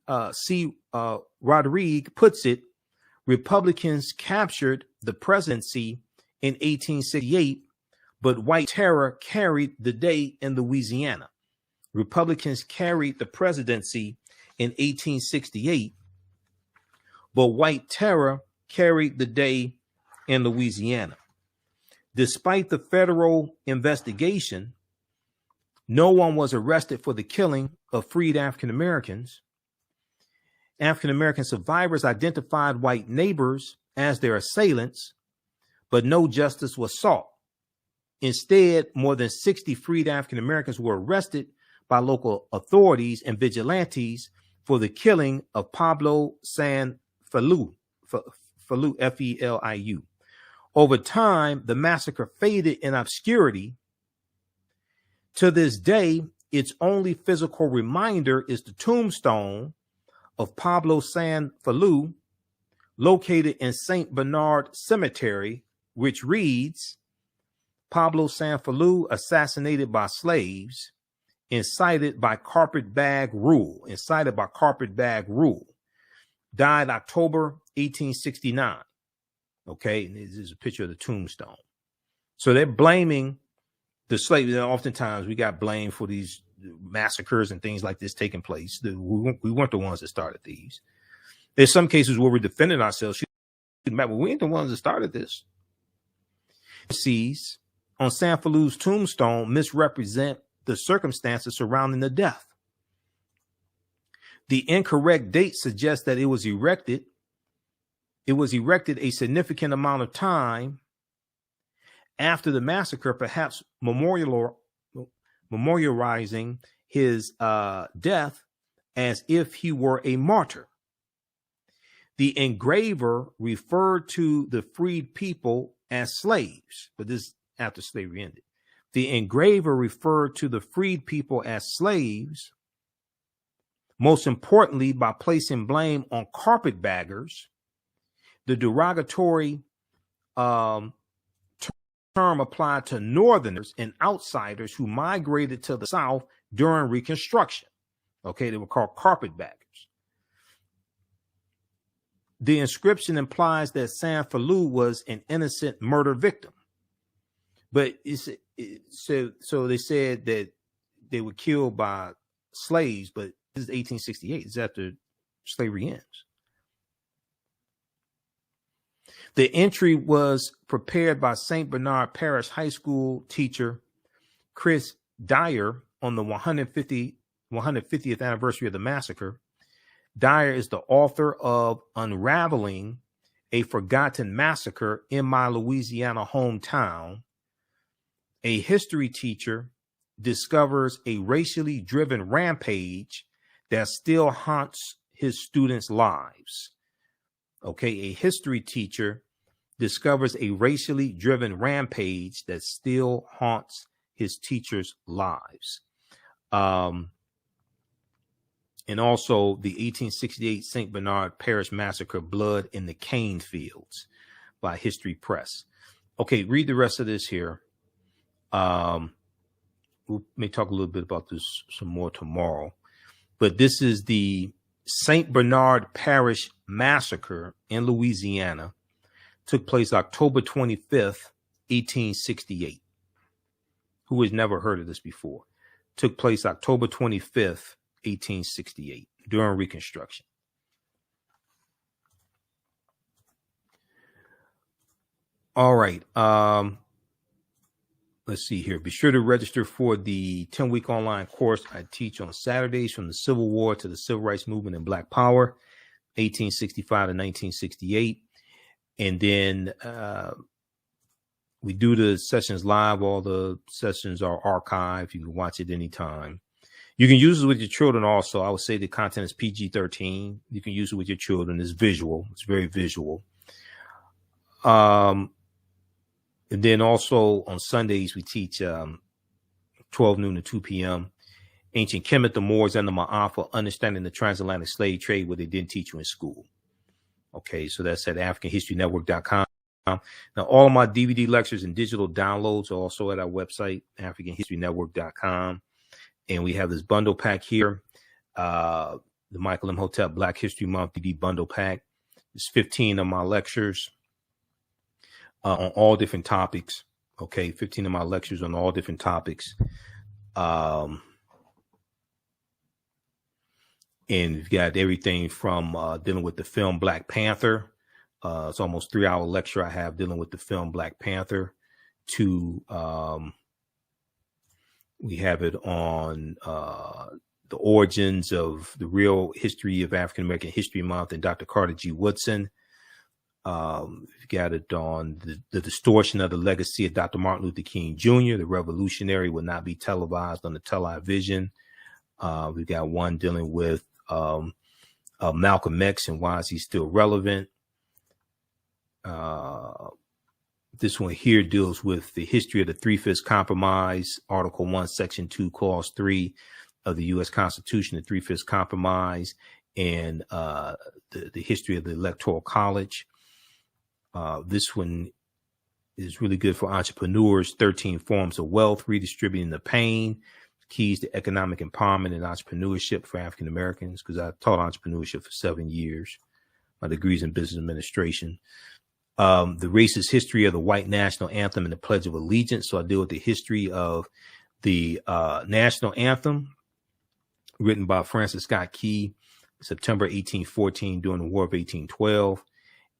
S1: Rodriguez puts it, Republicans captured the presidency in 1868, but white terror carried the day in Louisiana. Republicans carried the presidency in 1868, but white terror carried the day in Louisiana. Despite the federal investigation, no one was arrested for the killing of freed African Americans. African American survivors identified white neighbors as their assailants, but no justice was sought. Instead, more than 60 freed African Americans were arrested by local authorities and vigilantes for the killing of Pablo San Feliu, Feliu. Over time, the massacre faded in obscurity. To this day, its only physical reminder is the tombstone of Pablo San Feliu located in St. Bernard Cemetery, which reads, Pablo Sanfilou assassinated by slaves, incited by carpetbag rule, died October 1869. Okay, and this is a picture of the tombstone. So they're blaming the slaves. Oftentimes we got blamed for these massacres and things like this taking place. We weren't the ones that started these. There's some cases where we're defending ourselves. But we ain't the ones that started this. Sees on Sanfilou's tombstone misrepresent the circumstances surrounding the death. The incorrect date suggests that it was erected a significant amount of time after the massacre, perhaps memorializing his death as if he were a martyr. The engraver referred to the freed people as slaves, but this after slavery ended. The engraver referred to the freed people as slaves, most importantly, by placing blame on carpetbaggers. The derogatory term applied to Northerners and outsiders who migrated to the South during Reconstruction. Okay, they were called carpetbaggers. The inscription implies that Sanfilou was an innocent murder victim. But so they said that they were killed by slaves, but this is 1868. It's after slavery ends. The entry was prepared by St. Bernard Parish High School teacher Chris Dyer on the 150th anniversary of the massacre. Dyer is the author of Unraveling a Forgotten Massacre in My Louisiana Hometown. A history teacher discovers a racially driven rampage that still haunts his students' lives. Okay, a history teacher discovers a racially driven rampage that still haunts his teachers' lives. And also the 1868 St. Bernard Parish Massacre, Blood in the Cane Fields by History Press. Okay, read the rest of this here. We may talk a little bit about this some more tomorrow. But this is the St. Bernard Parish Massacre in Louisiana. Took place October 25th, 1868. Who has never heard of this before? Took place October 25th, 1868, during Reconstruction. All right. Let's see here. Be sure to register for the 10-week online course I teach on Saturdays from the Civil War to the Civil Rights Movement and Black Power, 1865 to 1968. And then we do the sessions live. All the sessions are archived. You can watch it anytime. You can use it with your children also. I would say the content is PG-13. You can use it with your children. It's visual. It's very visual. And then also on Sundays, we teach 12 noon to 2 p.m. Ancient Kemet, the Moors, and the Ma'afa, understanding the transatlantic slave trade, what they didn't teach you in school. Okay, so that's at AfricanHistoryNetwork.com. Now, all of my DVD lectures and digital downloads are also at our website, AfricanHistoryNetwork.com. And we have this bundle pack here, the Michael Imhotep Black History Month DVD bundle pack. It's 15 of my lectures on all different topics. Okay, 15 of my lectures on all different topics. And we've got everything from dealing with the film Black Panther. It's almost 3-hour lecture I have dealing with the film Black Panther to we have it on the origins of the real history of African American History Month and Dr. Carter G. Woodson. We've got it on the distortion of the legacy of Dr. Martin Luther King Jr. The revolutionary will not be televised on the television. We've got one dealing with Malcolm X and why is he still relevant. This one here deals with the history of the 3/5 Compromise, Article 1, Section 2, Clause 3 of the U.S. Constitution, the 3/5 Compromise, and the history of the Electoral College. This one is really good for entrepreneurs. 13 Forms of Wealth, Redistributing the Pain, Keys to Economic Empowerment and Entrepreneurship for African Americans, because I taught entrepreneurship for 7 years. My degrees in business administration. The Racist History of the White National Anthem and the Pledge of Allegiance. So I deal with the history of the national anthem, written by Francis Scott Key, September 1814, during the War of 1812.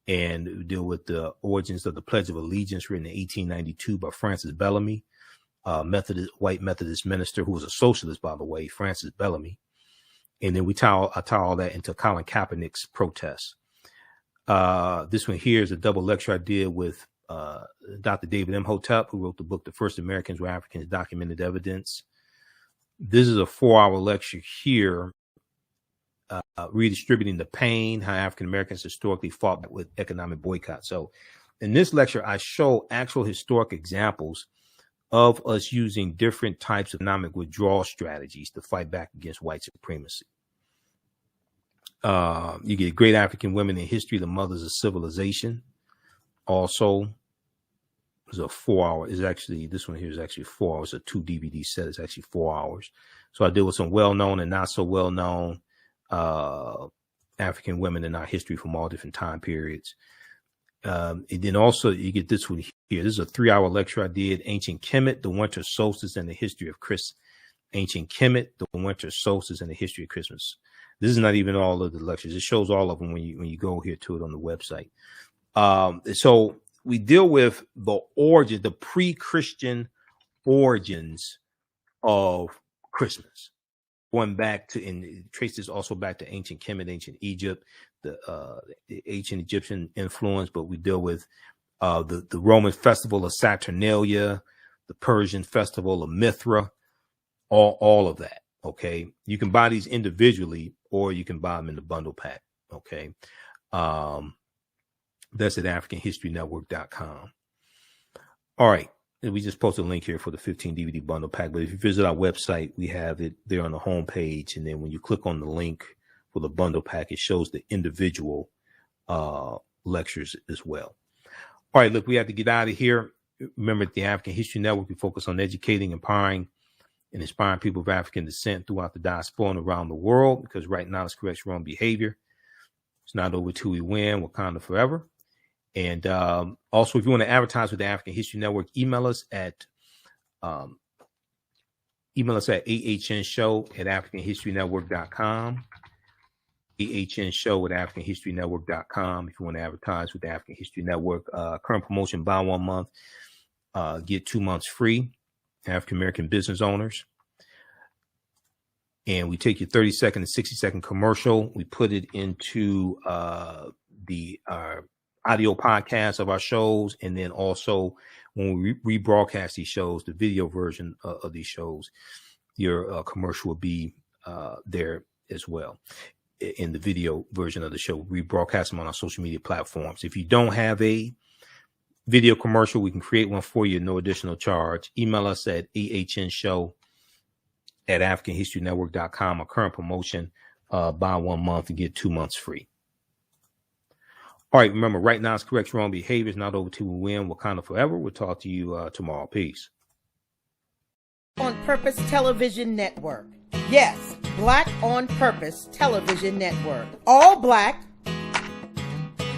S1: And we deal with the origins of the Pledge of Allegiance, written in 1892 by Francis Bellamy, white Methodist minister who was a socialist, by the way, Francis Bellamy. And then I tie all that into Colin Kaepernick's protests. This one here is a double lecture I did with Dr. David Imhotep, who wrote the book, The First Americans Were Africans, Documented Evidence. This is a 4-hour lecture here, Redistributing the Pain, How African Americans Historically Fought with Economic Boycott. So in this lecture, I show actual historic examples of us using different types of economic withdrawal strategies to fight back against white supremacy. You get Great African Women in History, the Mothers of Civilization. Also, it's a 4-hour. This one here is actually 4 hours. A 2 DVD set. It's actually 4 hours. So I deal with some well-known and not so well-known African women in our history from all different time periods. And then also you get this one here. This is a 3-hour lecture I did, Ancient Kemet, the Winter Solstice and the History of Christmas. Ancient Kemet, the Winter Solstice and the History of Christmas. This is not even all of the lectures. It shows all of them when you go here to it on the website. So we deal with the origin, the pre-Christian origins of Christmas, going back to, and trace this also back to ancient Kemet, ancient Egypt, the ancient Egyptian influence. But we deal with the Roman festival of Saturnalia, the Persian festival of Mithra, all of that. Okay, you can buy these individually, or you can buy them in the bundle pack. Okay, that's at AfricanHistoryNetwork.com. All right, and we just posted a link here for the 15 DVD bundle pack. But if you visit our website, we have it there on the home page, and then when you click on the link for the bundle pack, it shows the individual lectures as well. All right, look, we have to get out of here. Remember, at the African History Network, we focus on educating, empowering, and inspiring people of African descent throughout the diaspora and around the world, because right now it's correct wrong behavior. It's not over till we win. Wakanda forever. And also, if you want to advertise with the African History Network, email us at AHNshow@AfricanHistoryNetwork.com. AHNshow@AfricanHistoryNetwork.com. If you want to advertise with the African History Network, current promotion: buy 1 month, get 2 months free. African American business owners. And we take your 30-second and 60-second commercial. We put it into the audio podcast of our shows. And then also when we rebroadcast these shows, the video version of these shows, your commercial will be there as well. In the video version of the show, we broadcast them on our social media platforms. If you don't have a video commercial, we can create one for you at no additional charge. Email us at AHNshow@AfricanHistoryNetwork.com. Our current promotion, buy 1 month and get 2 months free. All right, remember, right now it's correct wrong behavior. It's not over till we win. Wakanda forever. We'll talk to you tomorrow. Peace.
S14: On Purpose Television Network. Yes, Black on Purpose Television Network. All black,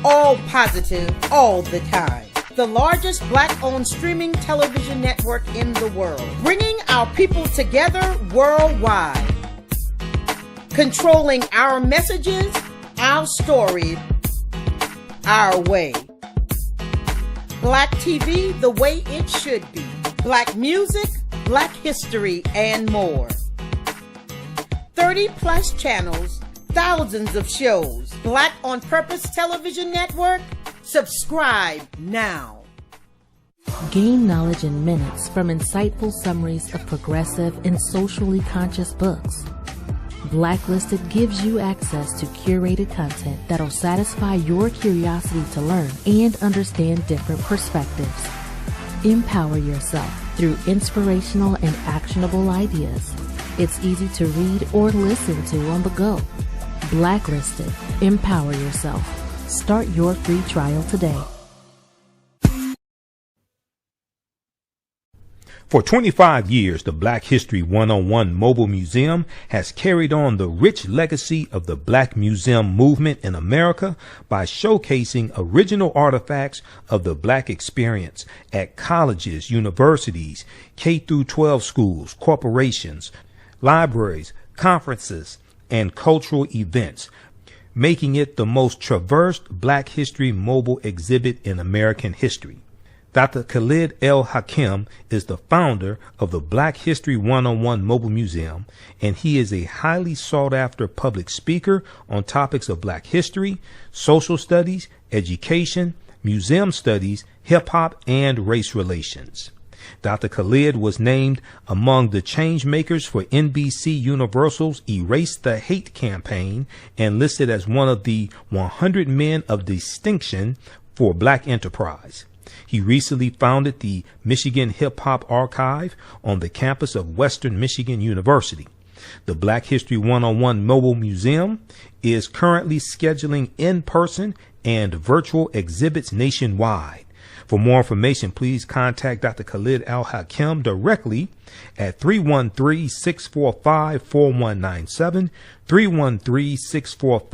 S14: all positive, all the time. The largest black-owned streaming television network in the world, bringing our people together worldwide, controlling our messages, our story, our way. Black TV the way it should be. Black music, Black history, and more. 30+ channels, thousands of shows. Black on Purpose Television Network. Subscribe now.
S15: Gain knowledge in minutes from insightful summaries of progressive and socially conscious books. Blacklisted gives you access to curated content that'll satisfy your curiosity to learn and understand different perspectives. Empower yourself through inspirational and actionable ideas. It's easy to read or listen to on the go. Blacklisted. Empower yourself. Start your free trial today.
S1: For 25 years, the Black History 101 Mobile Museum has carried on the rich legacy of the Black Museum movement in America by showcasing original artifacts of the Black experience at colleges, universities, K-12 schools, corporations, libraries, conferences, and cultural events, making it the most traversed Black History mobile exhibit in American history. Dr. Khalid El Hakim is the founder of the Black History 101 Mobile Museum, and he is a highly sought-after public speaker on topics of Black history, social studies, education, museum studies, hip-hop, and race relations. Dr. Khalid was named among the change makers for NBC Universal's Erase the Hate campaign and listed as one of the 100 men of distinction for Black enterprise. He recently founded the Michigan Hip Hop Archive on the campus of Western Michigan University. The Black History 101 Mobile Museum is currently scheduling in-person and virtual exhibits nationwide. For more information, please contact Dr. Khalid El Hakim directly at 313-645-4197, 313-645